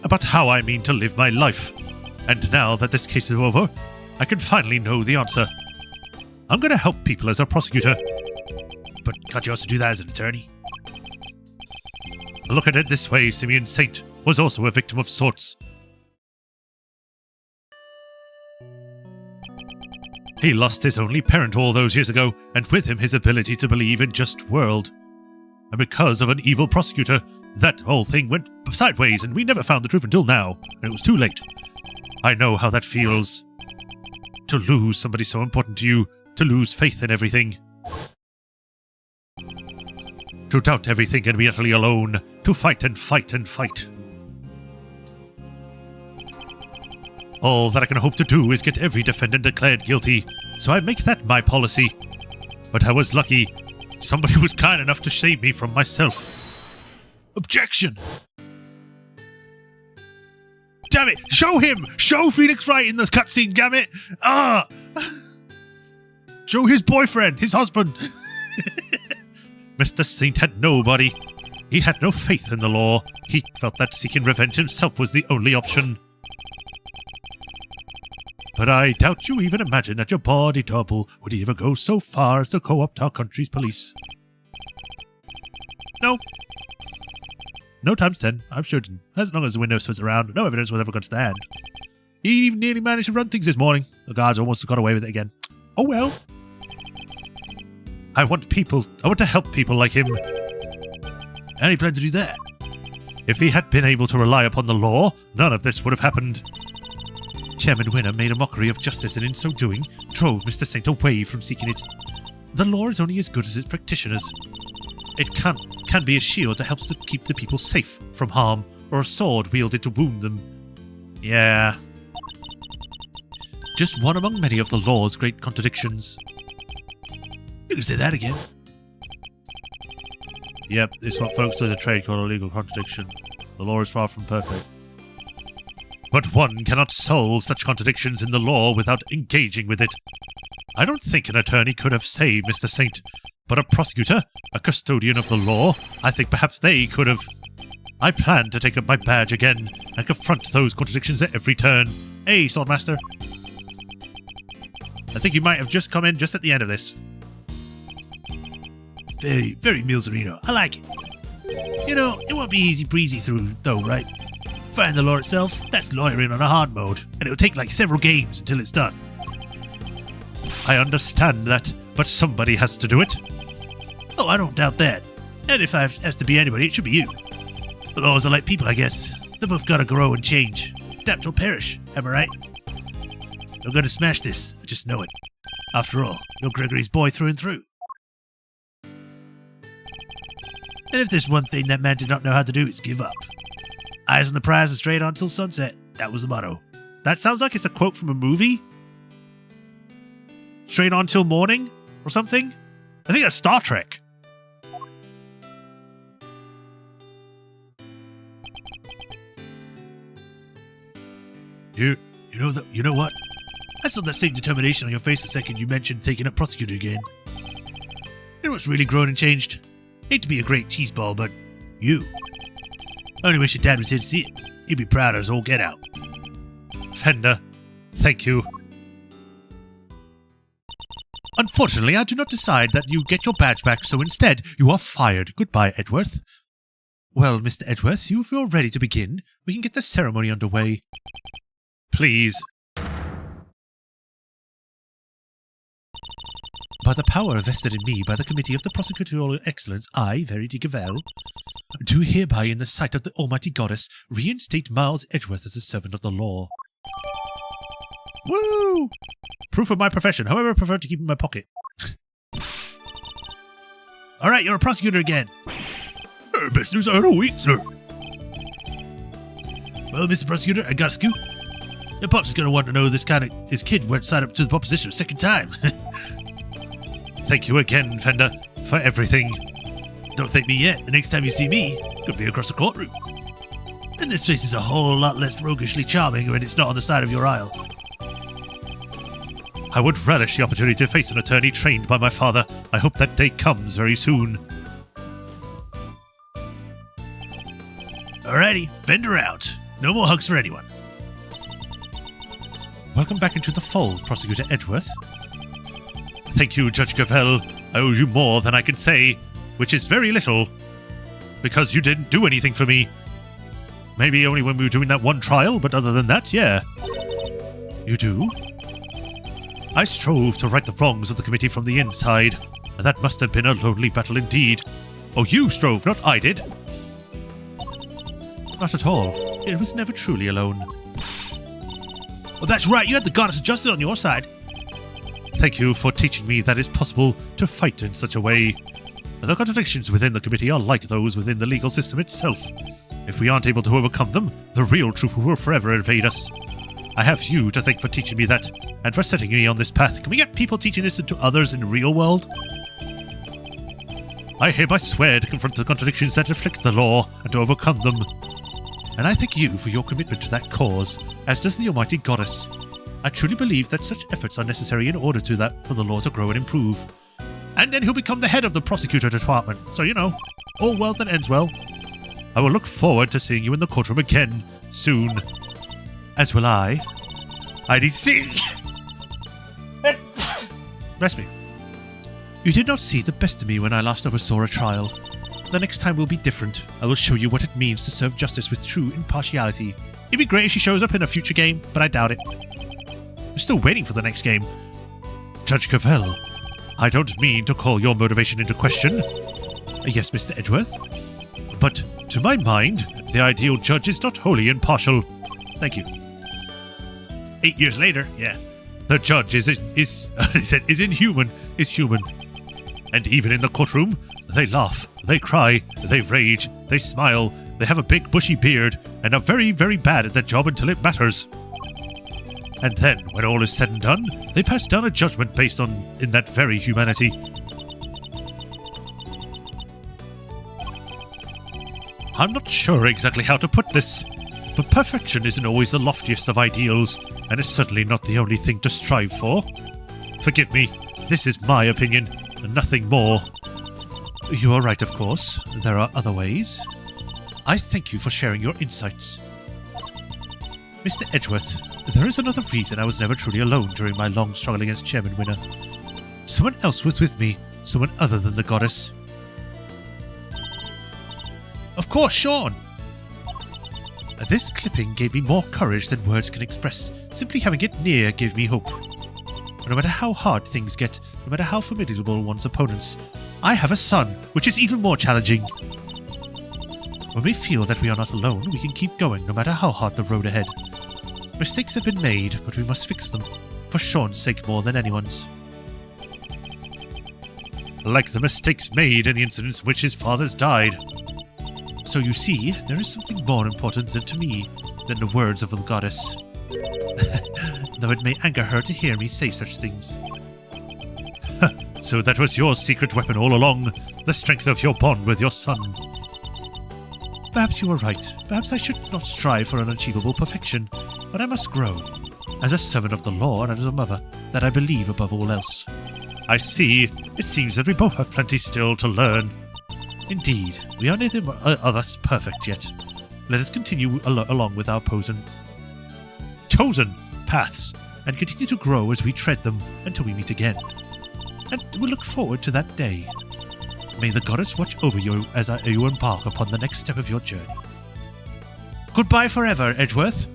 Speaker 1: About how I mean to live my life. And now that this case is over, I can finally know the answer. I'm going to help people as a prosecutor. But can't you also do that as an attorney? Look at it this way, Simeon Saint was also a victim of sorts. He lost his only parent all those years ago, and with him his ability to believe in just world. And because of an evil prosecutor, that whole thing went sideways, and we never found the truth until now, and it was too late. I know how that feels. To lose somebody so important to you, to lose faith in everything. To doubt everything and be utterly alone, to fight and fight and fight. All that I can hope to do is get every defendant declared guilty, so I make that my policy. But I was lucky. Somebody was kind enough to save me from myself. Objection! Damn it! Show him! Show Phoenix Wright in the cutscene, damn it! Ah! Show his boyfriend, his husband! Mr. Saint had nobody. He had no faith in the law. He felt that seeking revenge himself was the only option. But I doubt you even imagine that your body double would even go so far as to co-opt our country's police. No. No times 10, I'm sure didn't. As long as the window was around, no evidence was ever going to stand. He even nearly managed to run things this morning. The guards almost got away with it again. Oh well. I want to help people like him. And he planned to do that. If he had been able to rely upon the law, none of this would have happened. Chairman Winner made a mockery of justice and in so doing, drove Mr. Saint away from seeking it. The law is only as good as its practitioners. It can be a shield that helps to keep the people safe from harm, or a sword wielded to wound them. Yeah. Just one among many of the law's great contradictions. You can say that again. Yep, it's what folks do the trade call a legal contradiction. The law is far from perfect. But one cannot solve such contradictions in the law without engaging with it. I don't think an attorney could have saved Mr. Saint, but a prosecutor, a custodian of the law, I think perhaps they could have. I plan to take up my badge again and confront those contradictions at every turn. Hey, Swordmaster. I think you might have just come in just at the end of this. Very, very Milzerino. I like it. You know, it won't be easy breezy through, though, right? Fighting the law itself, that's lawyering on a hard mode, and it'll take like several games until it's done. I understand that, but somebody has to do it. Oh, I don't doubt that. And if I has to be anybody, it should be you. The laws are like people, I guess. They both gotta grow and change. Adapt or perish, am I right? I'm gonna smash this, I just know it. After all, you're Gregory's boy through and through. And if there's one thing that man did not know how to do, it's give up. Eyes on the prize and straight on till sunset. That was the motto. That sounds like it's a quote from a movie. Straight on till morning? Or something? I think that's Star Trek. You know what? I saw that same determination on your face the second you mentioned taking up prosecutor again. You know what's really grown and changed? Hate to be a great cheeseball, but you. I only wish your dad was here to see it. He'd be proud as all get out. Fender, thank you. Unfortunately, I do not decide that you get your badge back, so instead, you are fired. Goodbye, Edgeworth. Well, Mr. Edgeworth, if you're ready to begin, we can get the ceremony underway. Please. By the power vested in me by the Committee of the Prosecutorial Excellence, I, Verity Gavel, do hereby, in the sight of the Almighty Goddess, reinstate Miles Edgeworth as a servant of the law. Woo! Proof of my profession, however I prefer to keep in my pocket. Alright, you're a prosecutor again. Best news I heard all week, sir. Well, Mr. Prosecutor, I got a scoop. Your pop's gonna want to know his kid won't sign up to the proposition a second time. Thank you again, Fender, for everything. Don't thank me yet. The next time you see me, could be across the courtroom. And this face is a whole lot less roguishly charming when it's not on the side of your aisle. I would relish the opportunity to face an attorney trained by my father. I hope that day comes very soon. Alrighty, Fender out. No more hugs for anyone. Welcome back into the fold, Prosecutor Edgeworth. Thank you, Judge Gavel. I owe you more than I can say, which is very little, because you didn't do anything for me. Maybe only when we were doing that one trial, but other than that, yeah. You do? I strove to right the wrongs of the committee from the inside, and that must have been a lonely battle indeed. Oh, you strove, not I did. Not at all. It was never truly alone. Well, that's right, you had the goddess of justice on your side. Thank you for teaching me that it's possible to fight in such a way. The contradictions within the committee are like those within the legal system itself. If we aren't able to overcome them, the real truth will forever evade us. I have you to thank for teaching me that, and for setting me on this path. Can we get people teaching this to others in the real world? I hereby swear to confront the contradictions that afflict the law, and to overcome them. And I thank you for your commitment to that cause, as does the Almighty Goddess. I truly believe that such efforts are necessary in order for the law to grow and improve. And then he'll become the head of the prosecutor department, so you know, all well that ends well. I will look forward to seeing you in the courtroom again, soon. As will I. I need to see... Bless me. You did not see the best of me when I last oversaw a trial. The next time will be different. I will show you what it means to serve justice with true impartiality. It'd be great if she shows up in a future game, but I doubt it. I'm still waiting for the next game. Judge Cavell, I don't mean to call your motivation into question. Yes, Mr. Edgeworth. But, to my mind, the ideal judge is not wholly impartial. Thank you. 8 years later, yeah. The judge is inhuman, is human. And even in the courtroom, they laugh, they cry, they rage, they smile, they have a big bushy beard, and are very, very bad at their job until it matters. And then, when all is said and done, they pass down a judgment based in that very humanity. I'm not sure exactly how to put this, but perfection isn't always the loftiest of ideals, and it's certainly not the only thing to strive for. Forgive me, this is my opinion, and nothing more. You are right, of course. There are other ways. I thank you for sharing your insights. Mr. Edgeworth, there is another reason I was never truly alone during my long struggle against Chairman Winner. Someone else was with me, someone other than the goddess. Of course, Sean! This clipping gave me more courage than words can express. Simply having it near gave me hope. No matter how hard things get, no matter how formidable one's opponents, I have a son, which is even more challenging. When we feel that we are not alone, we can keep going no matter how hard the road ahead. Mistakes have been made, but we must fix them, for Sean's sake more than anyone's. Like the mistakes made in the incidents in which his fathers died. So you see, there is something more important to me than the words of the goddess. Though it may anger her to hear me say such things. So that was your secret weapon all along, the strength of your bond with your son. Perhaps you are right. Perhaps I should not strive for unachievable perfection, but I must grow, as a servant of the law and as a mother, that I believe above all else. I see. It seems that we both have plenty still to learn. Indeed, we are neither of us perfect yet. Let us continue along with our chosen paths, and continue to grow as we tread them until we meet again. And we'll look forward to that day. May the goddess watch over you as you embark upon the next step of your journey. Goodbye forever, Edgeworth.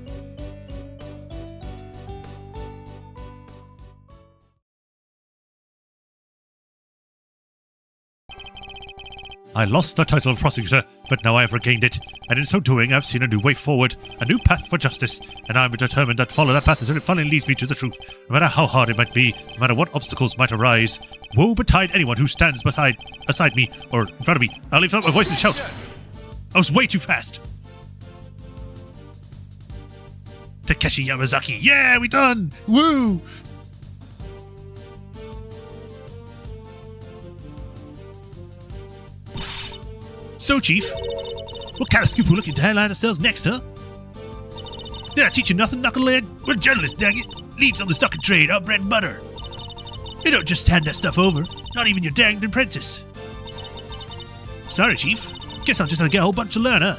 Speaker 1: I lost the title of prosecutor, but now I have regained it, and in so doing I've seen a new way forward, a new path for justice, and I'm determined to follow that path until it finally leads me to the truth, no matter how hard it might be, no matter what obstacles might arise. Woe betide anyone who stands beside me, or in front of me. I'll lift up my voice and shout. I was way too fast. Takeshi Yamazaki, yeah, we done! Woo! So, Chief, what kind of scoop are we looking to headline ourselves next, huh? Did I teach you nothing, knucklehead? We're journalists, dang it. Leads on the stock and trade, our bread and butter. You don't just hand that stuff over, not even your danged apprentice. Sorry, Chief. Guess I'll just have to get a whole bunch to learn, huh?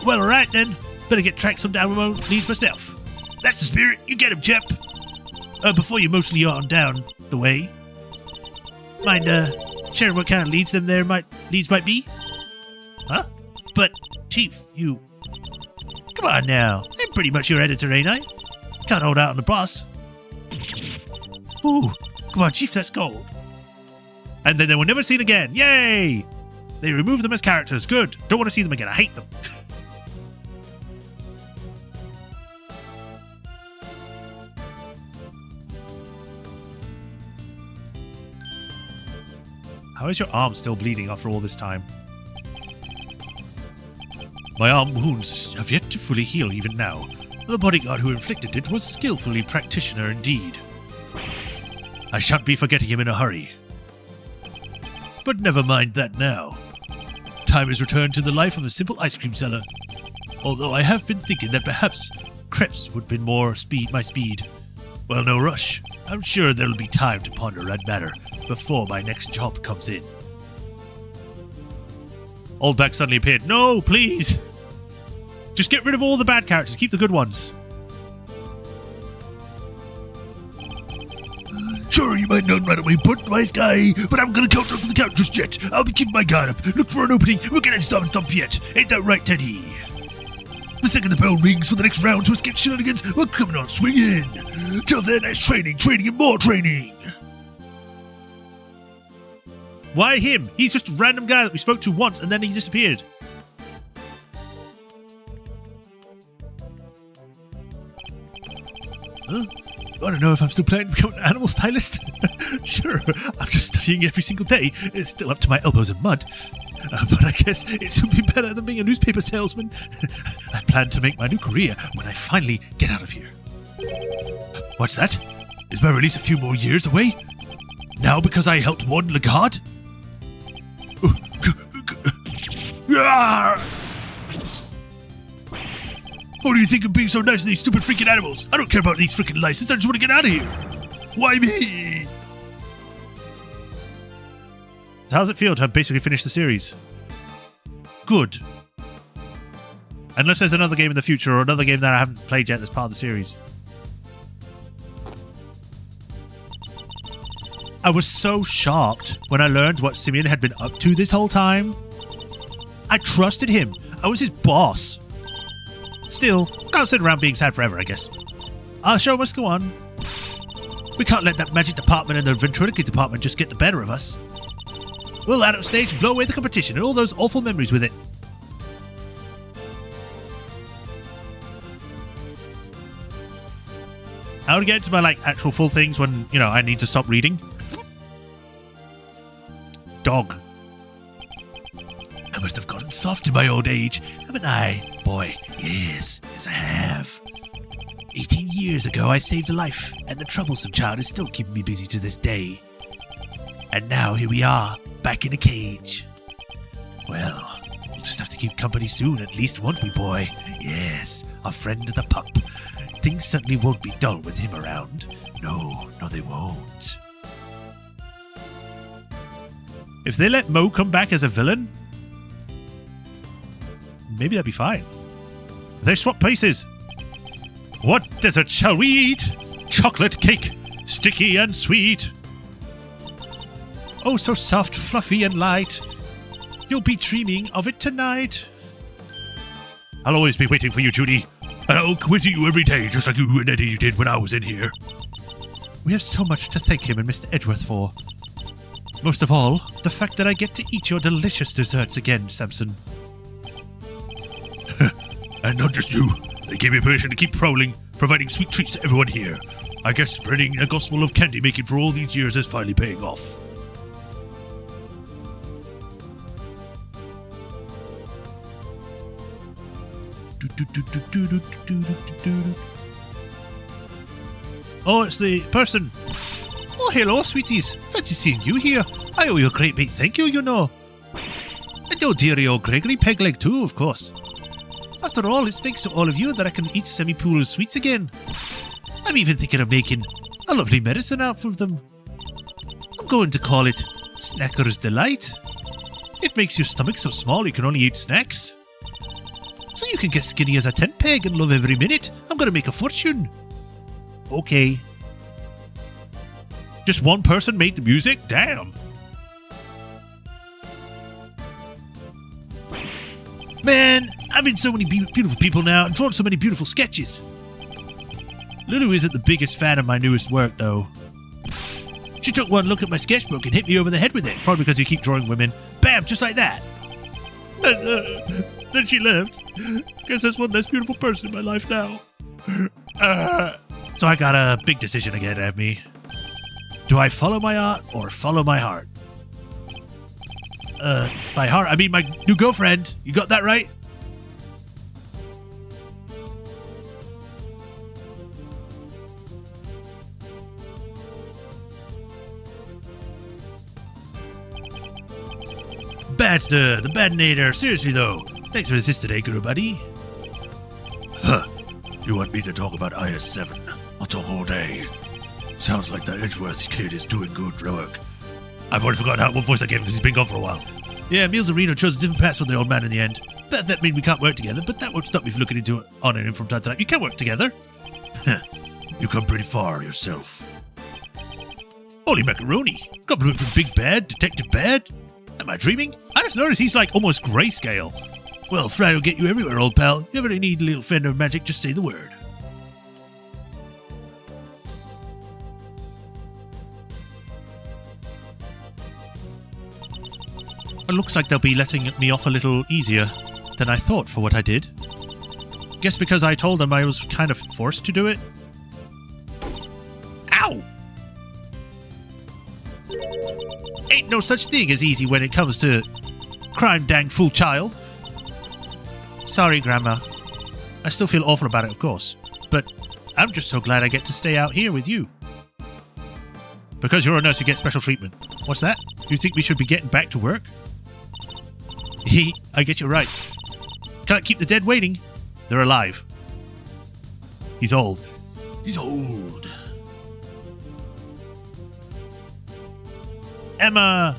Speaker 1: Well, alright then. Better get tracked some down remote leads myself. That's the spirit. You get him, chap. Before you mostly on down the way. Mind, sharing what kind of leads leads might be? Huh? But, Chief, you... Come on now. I'm pretty much your editor, ain't I? Can't hold out on the boss. Ooh, come on, Chief, that's gold. And then they were never seen again. Yay! They removed them as characters. Good. Don't want to see them again. I hate them. How is your arm still bleeding after all this time? My arm wounds have yet to fully heal even now. The bodyguard who inflicted it was skillfully practitioner indeed. I shan't be forgetting him in a hurry. But never mind that now. Time has returned to the life of a simple ice cream seller. Although I have been thinking that perhaps crepes would be my speed. Well, no rush. I'm sure there'll be time to ponder that matter before my next job comes in. Old Back suddenly appeared. No, please! Just get rid of all the bad characters. Keep the good ones. Sure, you might not right away, but wise guy, but I'm gonna count up to the count just yet. I'll be keeping my guard up. Look for an opening. We're gonna stop and thump yet. Ain't that right, Teddy? The second the bell rings for the next round to escape shenanigans, we're coming on swinging. Till then, there's training, and more training. Why him? He's just a random guy that we spoke to once and then he disappeared. Huh? You want to know if I'm still planning to become an animal stylist? Sure, I'm just studying every single day. It's still up to my elbows in mud. But I guess it would be better than being a newspaper salesman. I plan to make my new career when I finally get out of here. What's that? Is my release a few more years away? Now because I helped warn Lagarde? What do you think of being so nice to these stupid freaking animals? I don't care about these freaking licenses. I just want to get out of here. Why me? How does it feel to have basically finished the series? Good. Unless there's another game in the future or another game that I haven't played yet that's part of the series. I was so shocked when I learned what Simeon had been up to this whole time. I trusted him. I was his boss. Still, can't sit around being sad forever, I guess. Our show must go on. We can't let that magic department and the ventriloquy department just get the better of us. We'll out of stage and blow away the competition and all those awful memories with it. I want to get into my actual full things when, I need to stop reading. Dog. I must have gotten soft in my old age, haven't I? Boy, yes, I have. 18 years ago I saved a life, and the troublesome child is still keeping me busy to this day. And now here we are, back in a cage. Well, we'll just have to keep company soon, at least, won't we, boy? Yes, our friend the pup. Things certainly won't be dull with him around. No, they won't. If they let Mo come back as a villain, maybe that'd be fine. They swap places. What dessert shall we eat? Chocolate cake, sticky and sweet. Oh, so soft, fluffy and light. You'll be dreaming of it tonight. I'll always be waiting for you, Judy. And I'll quiz you every day, just like you and Eddie did when I was in here. We have so much to thank him and Mr. Edgeworth for. Most of all, the fact that I get to eat your delicious desserts again, Samson. And not just you. They gave me permission to keep prowling, providing sweet treats to everyone here. I guess spreading a gospel of candy making for all these years is finally paying off. Oh, it's the person. Oh, hello, sweeties. Fancy seeing you here. I owe you a great big thank you, you know. And oh, dearie old Gregory Pegleg too, of course. After all, it's thanks to all of you that I can eat semi-pool of sweets again. I'm even thinking of making a lovely medicine out of them. I'm going to call it Snacker's Delight. It makes your stomach so small you can only eat snacks. So you can get skinny as a tent peg and love every minute. I'm going to make a fortune. Okay. Just one person made the music? Damn. Man, I've been so many beautiful people now and drawn so many beautiful sketches. Lulu isn't the biggest fan of my newest work, though. She took one look at my sketchbook and hit me over the head with it, probably because you keep drawing women. Bam, just like that. And then she left. Guess that's one less beautiful person in my life now. So I got a big decision again, have me. Do I follow my art or follow my heart? By heart, I mean my new girlfriend. You got that right? Badster, the Badinator. Seriously though, thanks for this today, good buddy. Huh. You want me to talk about IS-7? I'll talk all day. Sounds like that Edgeworth kid is doing good work. I've already forgotten what voice I gave him because he's been gone for a while. Yeah, Meals Arena chose a different path from the old man in the end. But that means we can't work together, but that won't stop me from looking into it on and in from time to time. You can work together. You come pretty far yourself. Holy macaroni. Compliment from Big Bad, Detective Bad. Am I dreaming? I just noticed he's like almost grayscale. Well, Fry will get you everywhere, old pal. You ever need a little fender of magic, just say the word. It looks like they'll be letting me off a little easier than I thought for what I did. Guess because I told them I was kind of forced to do it. Ow! Ain't no such thing as easy when it comes to crime, dang fool child. Sorry, Grandma. I still feel awful about it, of course. But I'm just so glad I get to stay out here with you. Because you're a nurse, you get special treatment. What's that? You think we should be getting back to work? I guess you're right. Can't keep the dead waiting. They're alive. He's old. He's old. Emma!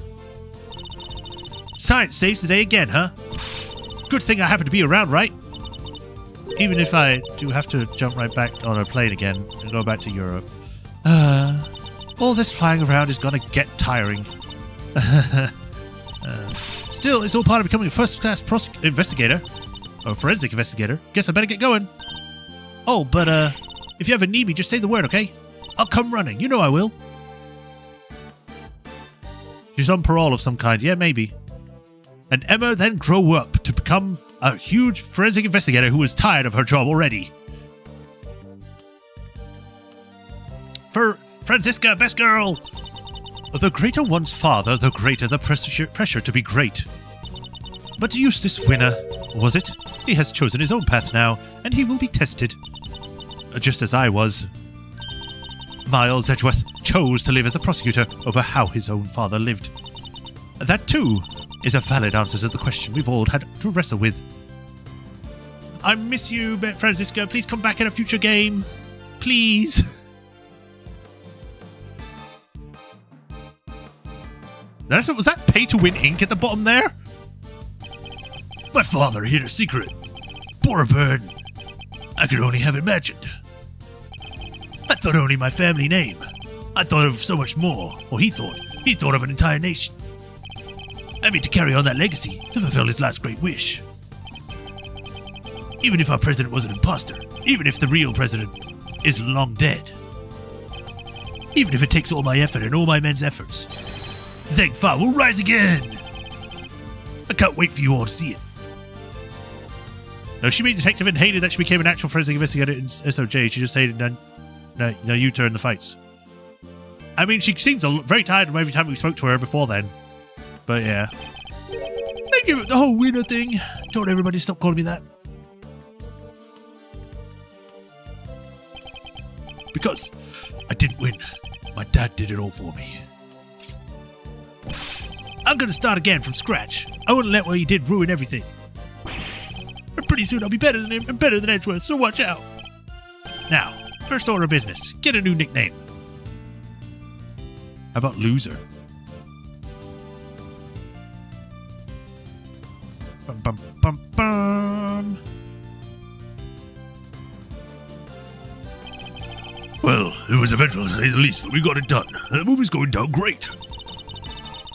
Speaker 1: Science saves the day again, huh? Good thing I happen to be around, right? Even if I do have to jump right back on a plane again and go back to Europe. All this flying around is gonna get tiring. Still, it's all part of becoming a first-class investigator. Or forensic investigator. Guess I better get going. Oh, but if you ever need me, just say the word, okay? I'll come running. You know I will. She's on parole of some kind. Yeah, maybe. And Emma then grew up to become a huge forensic investigator who was tired of her job already. For Franziska, best girl! The greater one's father, the greater the pressure to be great. But Eustace Winner, was it? He has chosen his own path now, and he will be tested. Just as I was. Miles Edgeworth chose to live as a prosecutor over how his own father lived. That, too, is a valid answer to the question we've all had to wrestle with. I miss you, Franziska. Please come back in a future game. Please. Was that pay-to-win ink at the bottom there? My father hid a secret. Poor bird. I could only have imagined. I thought only my family name. I thought of so much more. Or he thought. He thought of an entire nation. I mean to carry on that legacy, to fulfill his last great wish. Even if our president was an imposter. Even if the real president is long dead. Even if it takes all my effort and all my men's efforts. Zegfar will rise again! I can't wait for you all to see it. No, she made detective and hated that she became an actual forensic investigator in SOJ. She just hated you turn the fights. I mean, she seems very tired from every time we spoke to her before then. But yeah. I give it the whole winner thing. Don't everybody stop calling me that. Because I didn't win. My dad did it all for me. I'm gonna start again from scratch. I wouldn't let what he did ruin everything. But pretty soon I'll be better than him and better than Edgeworth, so watch out. Now, first order of business. Get a new nickname. How about Loser? Bum, bum, bum, bum. Well, it was eventful to say the least, but we got it done. The movie's going down great.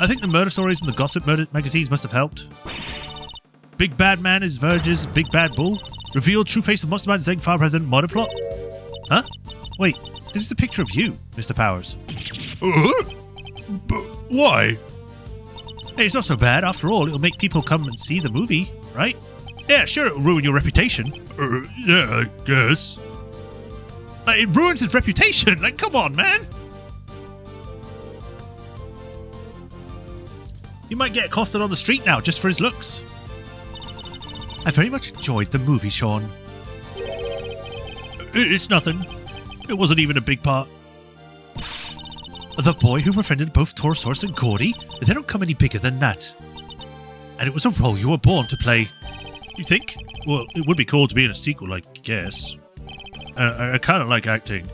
Speaker 1: I think the murder stories and the gossip murder magazines must have helped. Big Bad Man is Verge's Big Bad Bull. Revealed true face of Mastermind Zegfar President murder plot. Huh? Wait, this is a picture of you, Mr. Powers. But why? Hey, it's not so bad. After all, it'll make people come and see the movie, right? Yeah, sure, it'll ruin your reputation. Yeah, I guess. It ruins his reputation. Like, come on, man. He might get accosted on the street now just for his looks. I very much enjoyed the movie, Sean. It's nothing. It wasn't even a big part. The boy who befriended both Torosaurus and Gordy, they don't come any bigger than that. And it was a role you were born to play. You think? Well, it would be cool to be in a sequel, I guess. I kind of like acting.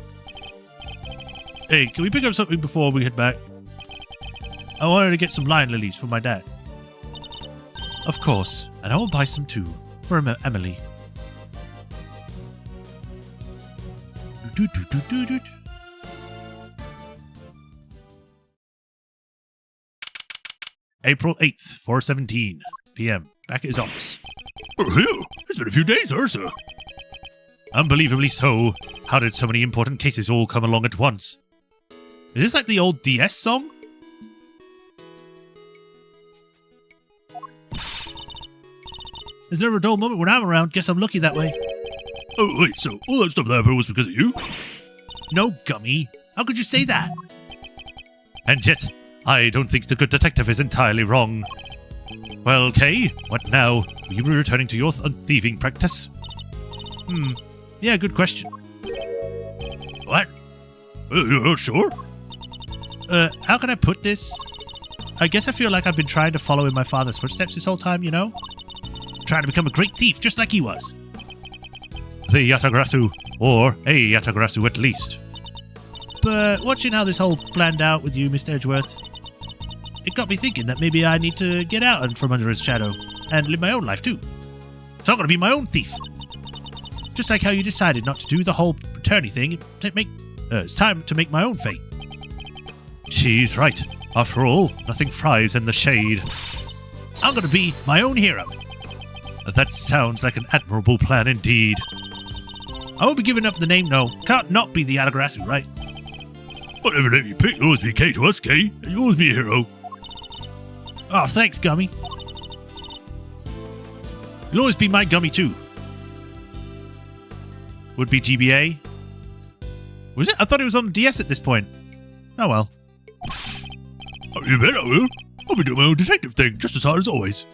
Speaker 1: Hey, can we pick up something before we head back? I wanted to get some lion lilies for my dad. Of course, and I will buy some too, for Emily. April 8th, 4:17 p.m. Back at his office. Oh, hello. It's been a few days, Ursa. Unbelievably so. How did so many important cases all come along at once? Is this like the old DS song? There's never a dull moment when I'm around. Guess I'm lucky that way. Oh, wait, so all that stuff that happened was because of you? No, Gummy. How could you say that? And yet, I don't think the good detective is entirely wrong. Well, Kay, what now? Will you be returning to your thieving practice? Yeah, good question. What? Sure. How can I put this? I guess I feel like I've been trying to follow in my father's footsteps this whole time, you know? Trying to become a great thief, just like he was. The Yatagrasu, or a Yatagrasu at least. But watching how this whole planned out with you, Mr. Edgeworth, it got me thinking that maybe I need to get out from under his shadow and live my own life too. So I'm going to be my own thief. Just like how you decided not to do the whole attorney thing, it's time to make my own fate. She's right. After all, nothing fries in the shade. I'm going to be my own hero. That sounds like an admirable plan indeed. I won't be giving up the name, no. Can't not be the Yatagrasu, right? Whatever name you pick, you'll always be Kay to us, Kay. And you'll always be a hero. Oh, thanks, Gummy. You'll always be my Gummy, too. Would be GBA. Was it? I thought it was on DS at this point. Oh, well. Oh, you bet I will. I'll be doing my own detective thing, just as hard as always.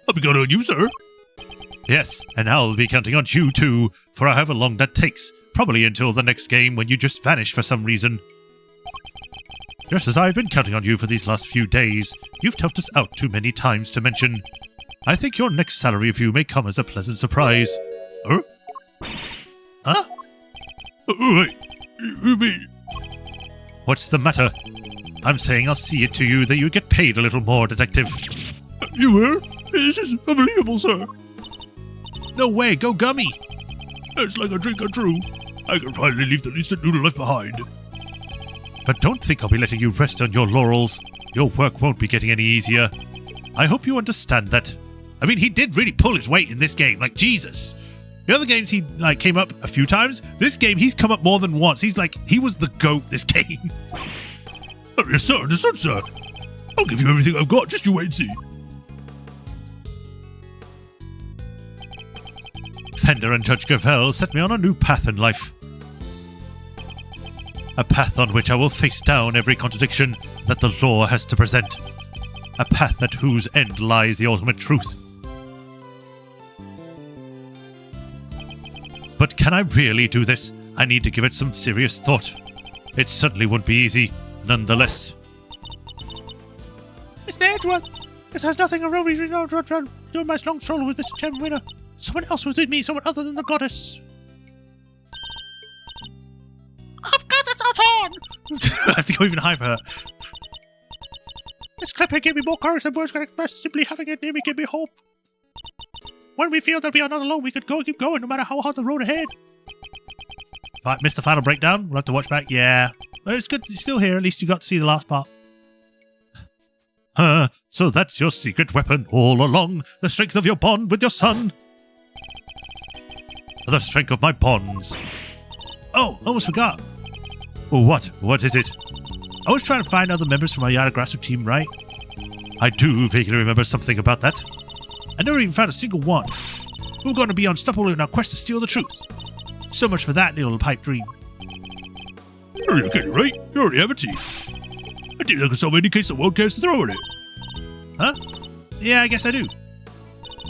Speaker 1: I'll be counting on you, sir. Yes, and I'll be counting on you, too, for however long that takes. Probably until the next game when you just vanish for some reason. Just as I've been counting on you for these last few days, you've helped us out too many times to mention. I think your next salary review may come as a pleasant surprise. Huh? Huh? Wait, you mean... What's the matter? I'm saying I'll see it to you that you get paid a little more, detective. You will? This is unbelievable, sir. No way, go Gummy. It's like a dream come true. I can finally leave the instant noodle life behind. But don't think I'll be letting you rest on your laurels. Your work won't be getting any easier. I hope you understand that. I mean, he did really pull his weight in this game, like Jesus. The other games he came up a few times. This game he's come up more than once. He was the GOAT this game. yes, sir. Understood, sir. I'll give you everything I've got. Just you wait and see. Fender and Judge Gavell set me on a new path in life. A path on which I will face down every contradiction that the law has to present. A path at whose end lies the ultimate truth. But can I really do this? I need to give it some serious thought. It certainly won't be easy, nonetheless. Mr. Edgeworth, this has nothing to do with my long stroll with Mr. Chairman Winner. Someone else was with me, someone other than the goddess. I've got it out on! I have to go even higher for her. This clip here gave me more courage than words can express. Simply having it near me gave me hope. When we feel that we are not alone, we could keep going, no matter how hard the road ahead. Right, missed the final breakdown. We'll have to watch back. Yeah. But it's good. You're still here. At least you got to see the last part. So that's your secret weapon all along. The strength of your bond with your son. The strength of my bonds. Oh, almost forgot. Oh, what? What is it? I was trying to find other members from my Yadagrasu team, right? I do vaguely remember something about that. I never even found a single one. We're going to be unstoppable in our quest to steal the truth. So much for that little pipe dream. You're getting right. You already have a team. I didn't look at so many in case the world cares to throw at it. Huh? Yeah, I guess I do.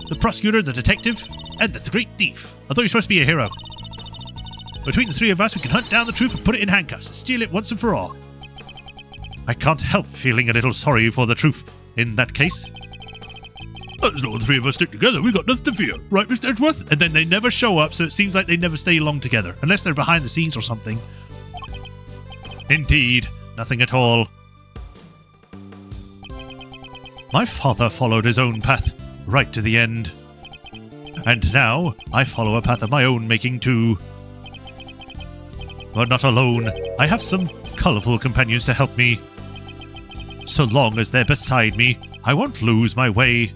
Speaker 1: The prosecutor, the detective, and the great thief. I thought you were supposed to be a hero. Between the three of us, we can hunt down the truth and put it in handcuffs and steal it once and for all. I can't help feeling a little sorry for the truth in that case. As long as the three of us stick together, we got nothing to fear. Right, Mr. Edgeworth? And then they never show up, so it seems like they never stay long together. Unless they're behind the scenes or something. Indeed, nothing at all. My father followed his own path, right to the end. And now, I follow a path of my own making too. But not alone. I have some colourful companions to help me. So long as they're beside me, I won't lose my way.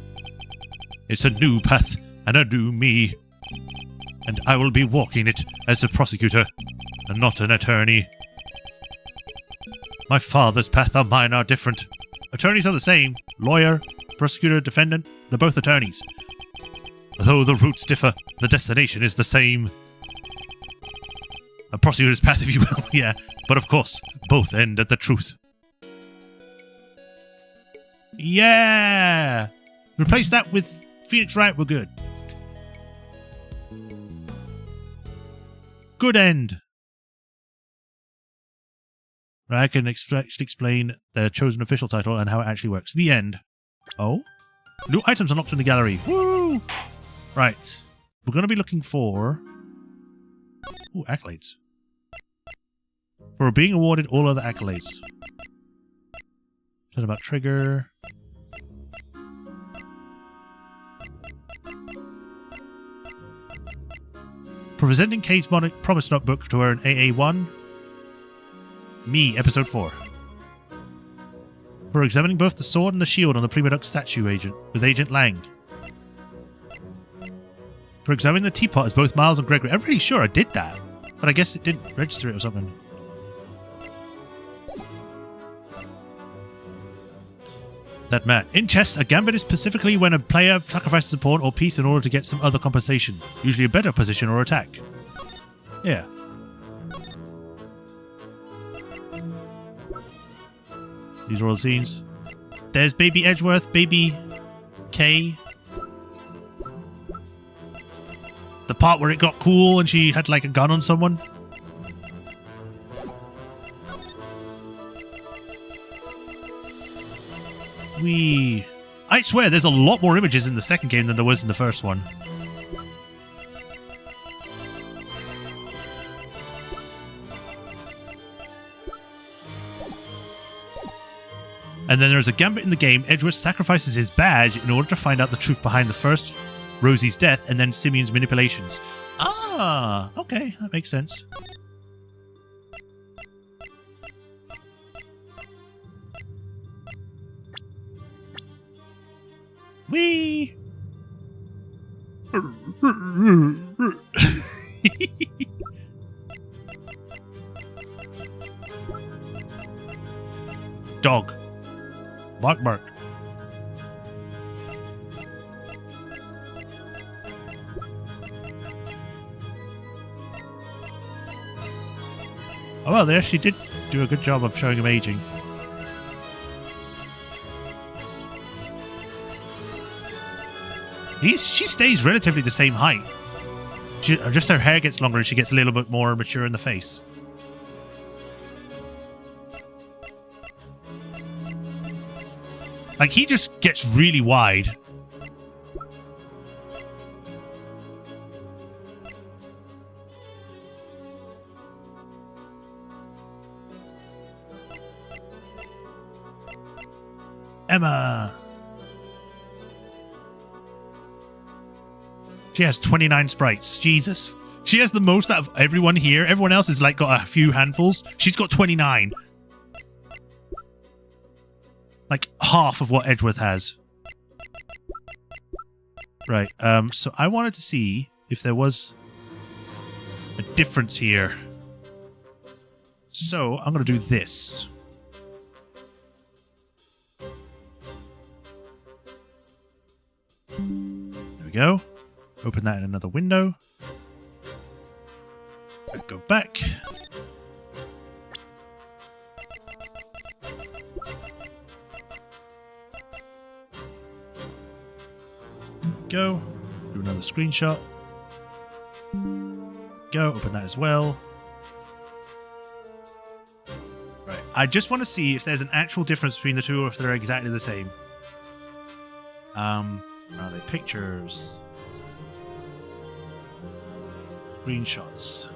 Speaker 1: It's a new path and a new me. And I will be walking it as a prosecutor, and not an attorney. My father's path and mine are different. Attorneys are the same. Lawyer, prosecutor, defendant, they're both attorneys. Though the routes differ, the destination is the same. A prosecutor's path, if you will, yeah. But of course, both end at the truth. Yeah! Replace that with Phoenix Wright, we're good. Good end. I can explain the chosen official title and how it actually works. The end. Oh? New items unlocked in the gallery. Woo! Right. We're going to be looking for... Ooh, accolades. For being awarded all other accolades. Something about trigger. For presenting Kay's promise notebook to her in AA1. Me, episode 4. For examining both the sword and the shield on the Prima Duck statue agent with Agent Lang. For examining the teapot as both Miles and Gregory. I'm really sure I did that, but I guess it didn't register it or something. That man. In chess, a gambit is specifically when a player sacrifices a pawn or piece in order to get some other compensation, usually a better position or attack. Yeah. These are all the scenes. There's baby Edgeworth, baby Kay. The part where it got cool and she had like a gun on someone. I swear there's a lot more images in the second game than there was in the first one. And then there's a gambit in the game. Edgeworth sacrifices his badge in order to find out the truth behind the first Rosie's death and then Simeon's manipulations. Ah, okay, that makes sense. Whee! Dog. Bark, bark. Oh, well, they actually did do a good job of showing him aging. She stays relatively the same height. Just her hair gets longer and she gets a little bit more mature in the face. Like, he just gets really wide. Emma. She has 29 sprites. Jesus. She has the most out of everyone here. Everyone else has like got a few handfuls. She's got 29. Like half of what Edgeworth has. Right. So I wanted to see if there was a difference here. So I'm going to do this. There we go. Open that in another window. Go back. Go. Do another screenshot. Go. Open that as well. Right. I just want to see if there's an actual difference between the two or if they're exactly the same. Are they pictures? Screenshots.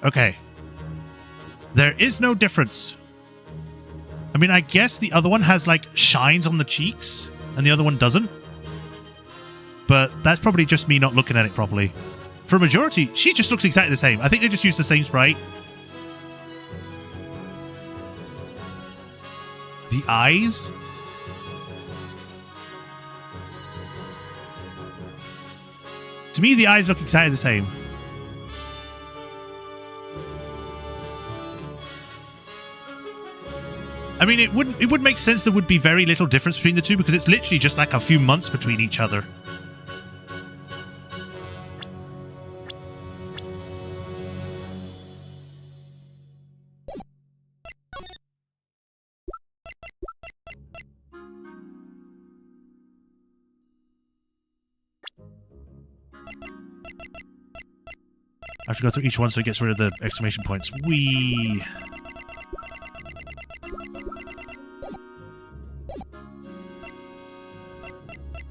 Speaker 1: Okay. There is no difference. I mean, I guess the other one has, like, shines on the cheeks, and the other one doesn't. But that's probably just me not looking at it properly. For Majority, she just looks exactly the same. I think they just used the same sprite. The eyes? To me, the eyes look exactly the same. I mean, it would make sense there would be very little difference between the two because it's literally just like a few months between each other. I have to go through each one so it gets rid of the exclamation points. Whee!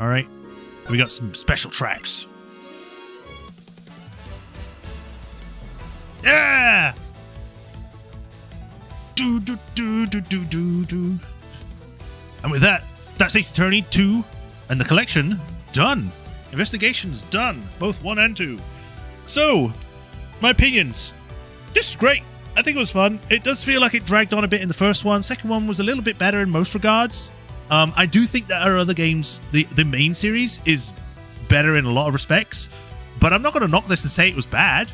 Speaker 1: Alright. We got some special tracks. Yeah! Do do do do do do do. And with that, that's Ace Attorney 2 and the collection done. Investigations done, both 1 and 2. So, my opinions. This is great. I think it was fun. It does feel like it dragged on a bit in the first one. Second one was a little bit better in most regards. I do think that our other games, the main series, is better in a lot of respects. But I'm not going to knock this and say it was bad.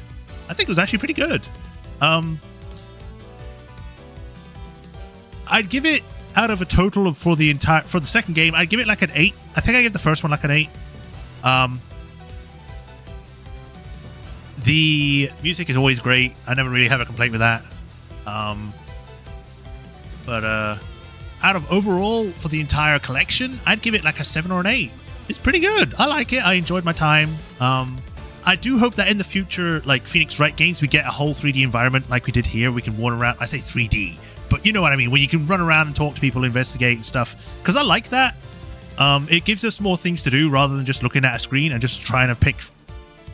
Speaker 1: I think it was actually pretty good. I'd give it, out of a total of for the second game, I'd give it like an 8. I think I gave the first one like an 8. The music is always great. I never really have a complaint with that. But out of overall, for the entire collection, I'd give it like a 7 or an 8. It's pretty good. I like it. I enjoyed my time. I do hope that in the future, like Phoenix Wright games, we get a whole 3D environment like we did here. We can run around. I say 3D, but you know what I mean, where you can run around and talk to people, investigate and stuff. Because I like that. It gives us more things to do rather than just looking at a screen and just trying to pick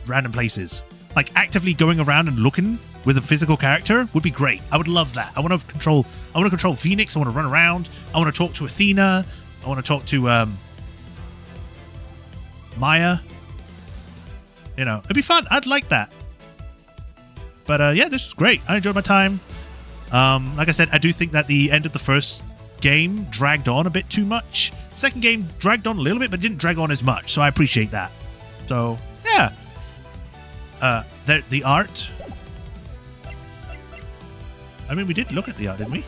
Speaker 1: random places. Like actively going around and looking with a physical character would be great. I would love that. I want to control Phoenix. I want to run around. I want to talk to Athena. I want to talk to Maya. You know, it'd be fun. I'd like that. But yeah, this was great. I enjoyed my time. Like I said, I do think that the end of the first game dragged on a bit too much. Second game dragged on a little bit, but didn't drag on as much. So I appreciate that. So yeah, The art. I mean, we did look at the art, didn't we?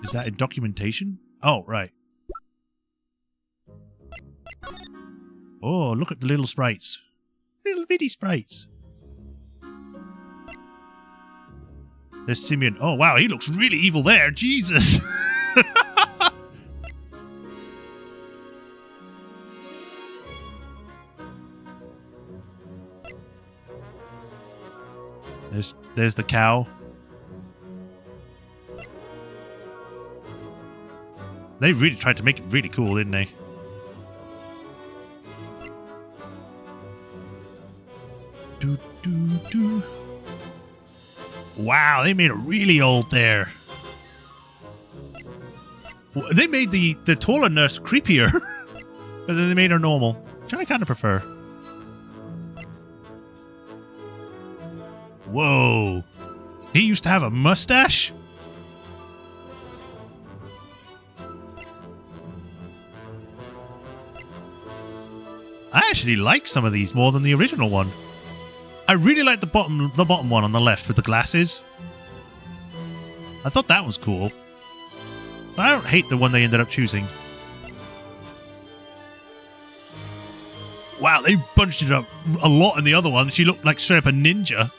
Speaker 1: Is that in documentation? Oh, right. Oh, look at the little sprites. Little bitty sprites. There's Simeon. Oh, wow, he looks really evil there. Jesus. There's the cow. They really tried to make it really cool, didn't they? Do, do, do. Wow, they made it really old there. They made the taller nurse creepier. But then they made her normal, which I kind of prefer. Whoa. He used to have a mustache? I actually like some of these more than the original one. I really like the bottom one on the left with the glasses. I thought that was cool. But I don't hate the one they ended up choosing. Wow, they bunched it up a lot in the other one. She looked like straight up a ninja.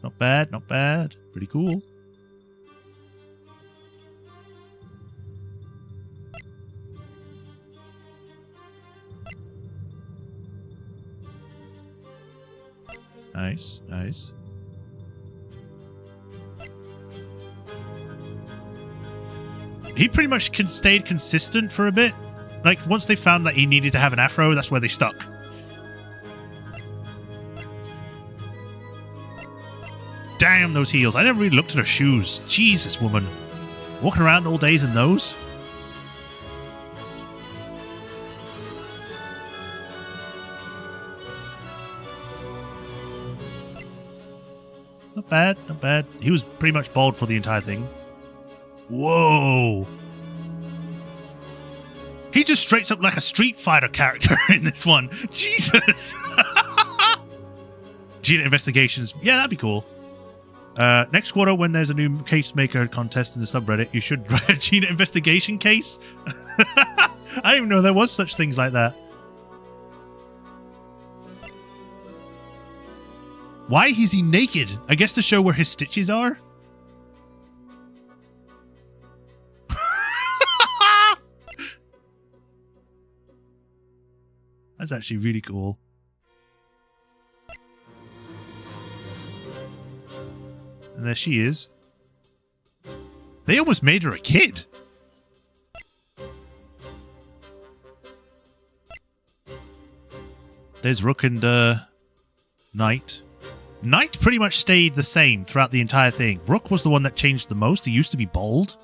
Speaker 1: Not bad, not bad. Pretty cool. Nice, nice. He pretty much stayed consistent for a bit. Like, once they found that he needed to have an afro, that's where they stuck. Damn, those heels. I never really looked at her shoes. Jesus, woman. Walking around all days in those? Not bad, not bad. He was pretty much bald for the entire thing. Whoa. He just straight up like a Street Fighter character in this one. Jesus. Gina Investigations. Yeah, that'd be cool. Next quarter, when there's a new case maker contest in the subreddit, you should write a Gina Investigation case. I didn't even know there was such things like that. Why is he naked? I guess to show where his stitches are? That's actually really cool. And there she is. They almost made her a kid. There's Rook and Knight. Knight pretty much stayed the same throughout the entire thing. Rook was the one that changed the most. He used to be bald.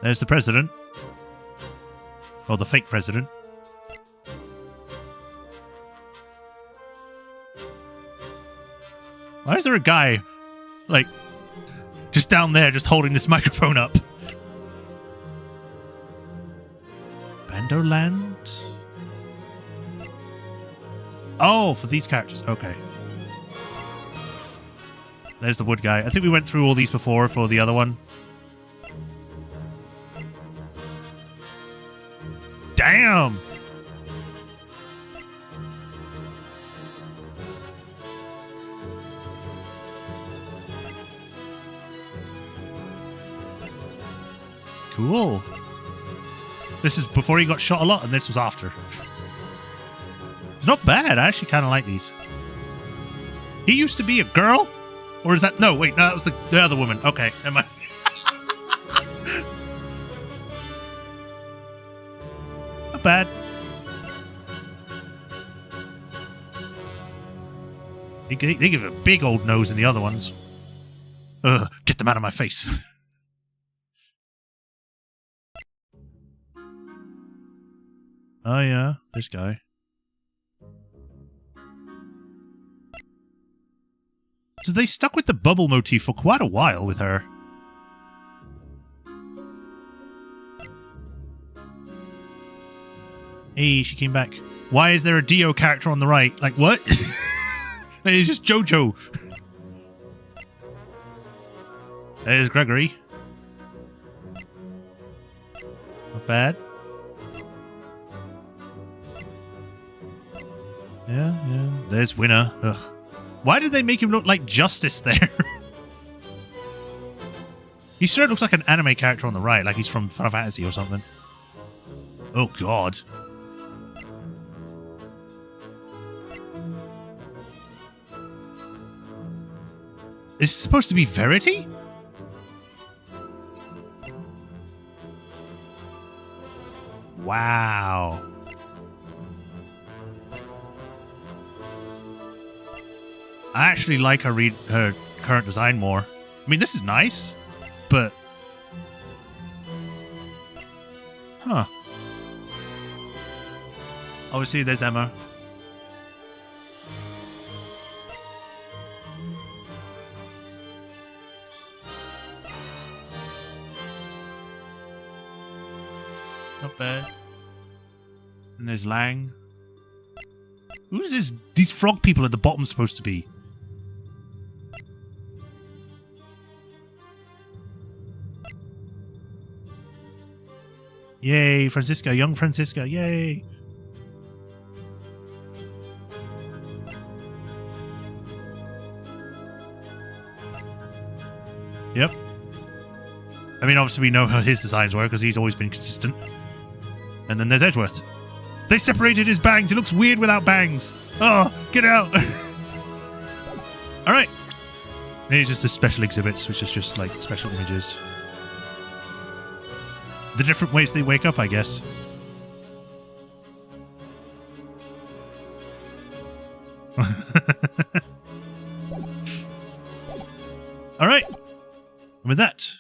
Speaker 1: There's the president. Or the fake president. Why is there a guy, like, just down there just holding this microphone up? Bandoland? Oh, for these characters. Okay. There's the wood guy. I think we went through all these before for the other one. Damn! Cool. This is before he got shot a lot, and this was after. It's not bad. I actually kind of like these. He used to be a girl? Or is that... No, wait. No, that was the other woman. Okay, never mind. Not bad. They give a big old nose in the other ones. Ugh, get them out of my face. Oh yeah, this guy. So they stuck with the bubble motif for quite a while with her. Hey, she came back. Why is there a Dio character on the right? Like, what? It's just JoJo. There's Gregory. Not bad. Yeah. There's Winner. Ugh. Why did they make him look like Justice there? He sure looks like an anime character on the right, like he's from Final Fantasy or something. Oh, God. Is this supposed to be Verity? Wow. I actually like her current design more. I mean, this is nice, but... Huh. Obviously, there's Emma. Not bad. And there's Lang. Who is these frog people at the bottom supposed to be? Yay, Francisca, young Francisca, yay! Yep. I mean, obviously we know how his designs were because he's always been consistent. And then there's Edgeworth. They separated his bangs. It looks weird without bangs. Oh, get out. All right. These are just the special exhibits, which is just like special images. The different ways they wake up, I guess. All right. And with that,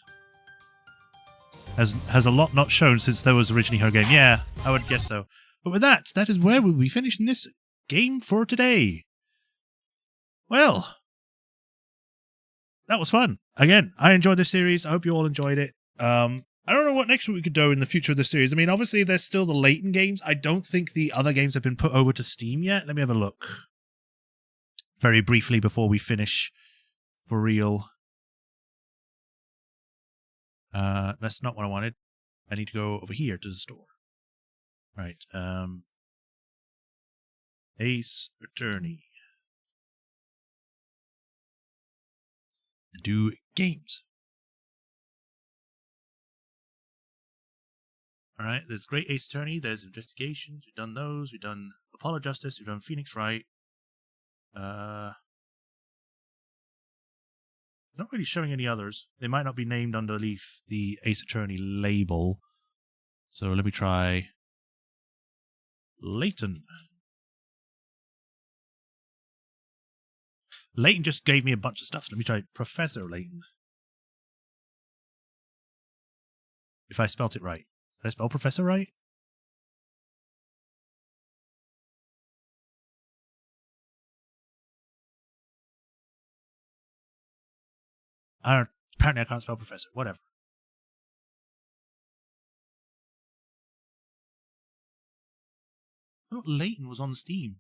Speaker 1: has a lot not shown since there was originally her game. Yeah, I would guess so. But with that, that is where we'll be finishing this game for today. Well, that was fun. Again, I enjoyed this series. I hope you all enjoyed it. I don't know what next we could do in the future of the series. I mean, obviously, there's still the Layton games. I don't think the other games have been put over to Steam yet. Let me have a look. Very briefly before we finish for real. That's not what I wanted. I need to go over here to the store. Right. Ace Attorney. Do games. Alright, there's Great Ace Attorney, there's Investigations, we've done those, we've done Apollo Justice, we've done Phoenix Wright. Not really showing any others. They might not be named underneath the Ace Attorney label. So let me try Layton. Layton just gave me a bunch of stuff. So let me try Professor Layton. If I spelt it right. Did I spell Professor right? Apparently I can't spell Professor. Whatever. I thought Layton was on Steam.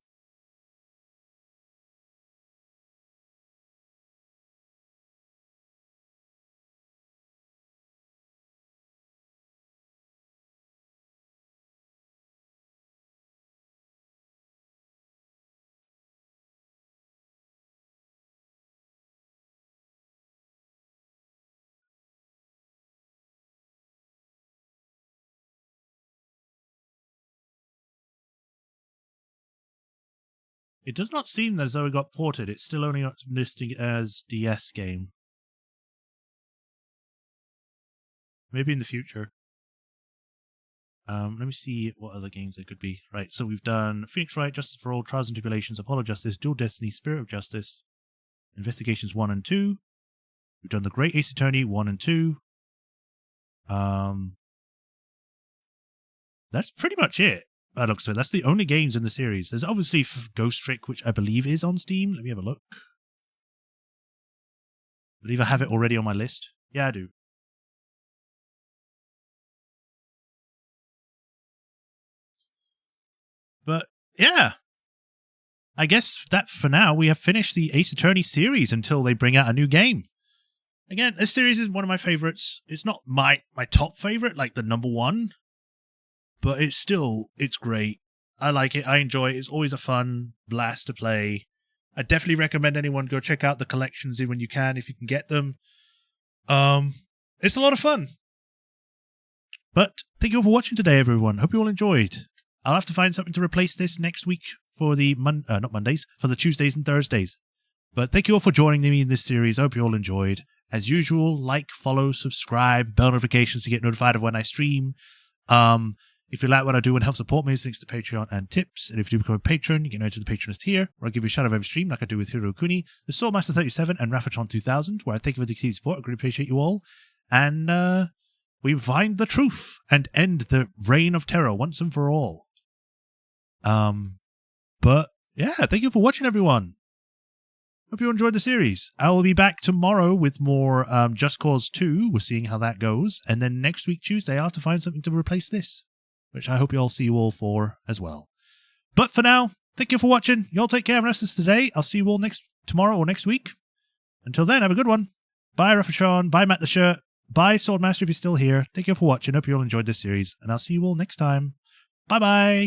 Speaker 1: It does not seem as though it got ported. It's still only listing as DS game. Maybe in the future. Let me see what other games there could be. Right, so we've done Phoenix Wright, Justice for All, Trials and Tribulations, Apollo Justice, Dual Destiny, Spirit of Justice, Investigations 1 and 2. We've done The Great Ace Attorney 1 and 2. That's pretty much it. That looks like that's the only games in the series. There's obviously Ghost Trick, which I believe is on Steam. Let me have a look. I believe I have it already on my list. Yeah, I do. But yeah, I guess that for now we have finished the Ace Attorney series until they bring out a new game. Again, this series is one of my favorites. It's not my top favorite, like the number one, but it's great. I like it. I enjoy it. It's always a fun blast to play. I definitely recommend anyone go check out the collections when you can, if you can get them. It's a lot of fun. But thank you all for watching today, everyone. Hope you all enjoyed. I'll have to find something to replace this next week for the not Mondays, for the Tuesdays and Thursdays. But thank you all for joining me in this series. I hope you all enjoyed. As usual, like, follow, subscribe, bell notifications to get notified of when I stream. If you like what I do and help support me, there's links to Patreon and tips. And if you do become a patron, you can enter the patron list here, where I give you a shout out every stream like I do with Hiro Kuni, the Swordmaster37, and Rafatron 2000, where I thank you for the continued support. I really appreciate you all. And we find the truth and end the reign of terror once and for all. But yeah, thank you for watching, everyone. Hope you enjoyed the series. I will be back tomorrow with more Just Cause 2. We're seeing how that goes. And then next week, Tuesday, I'll have to find something to replace this, which I hope you all see you all for as well. But for now, thank you for watching. You all take care of us today. I'll see you all tomorrow or next week. Until then, have a good one. Bye, Rafatron. Bye, Matt the Shirt. Bye, Swordmaster, if you're still here. Thank you for watching. Hope you all enjoyed this series. And I'll see you all next time. Bye-bye.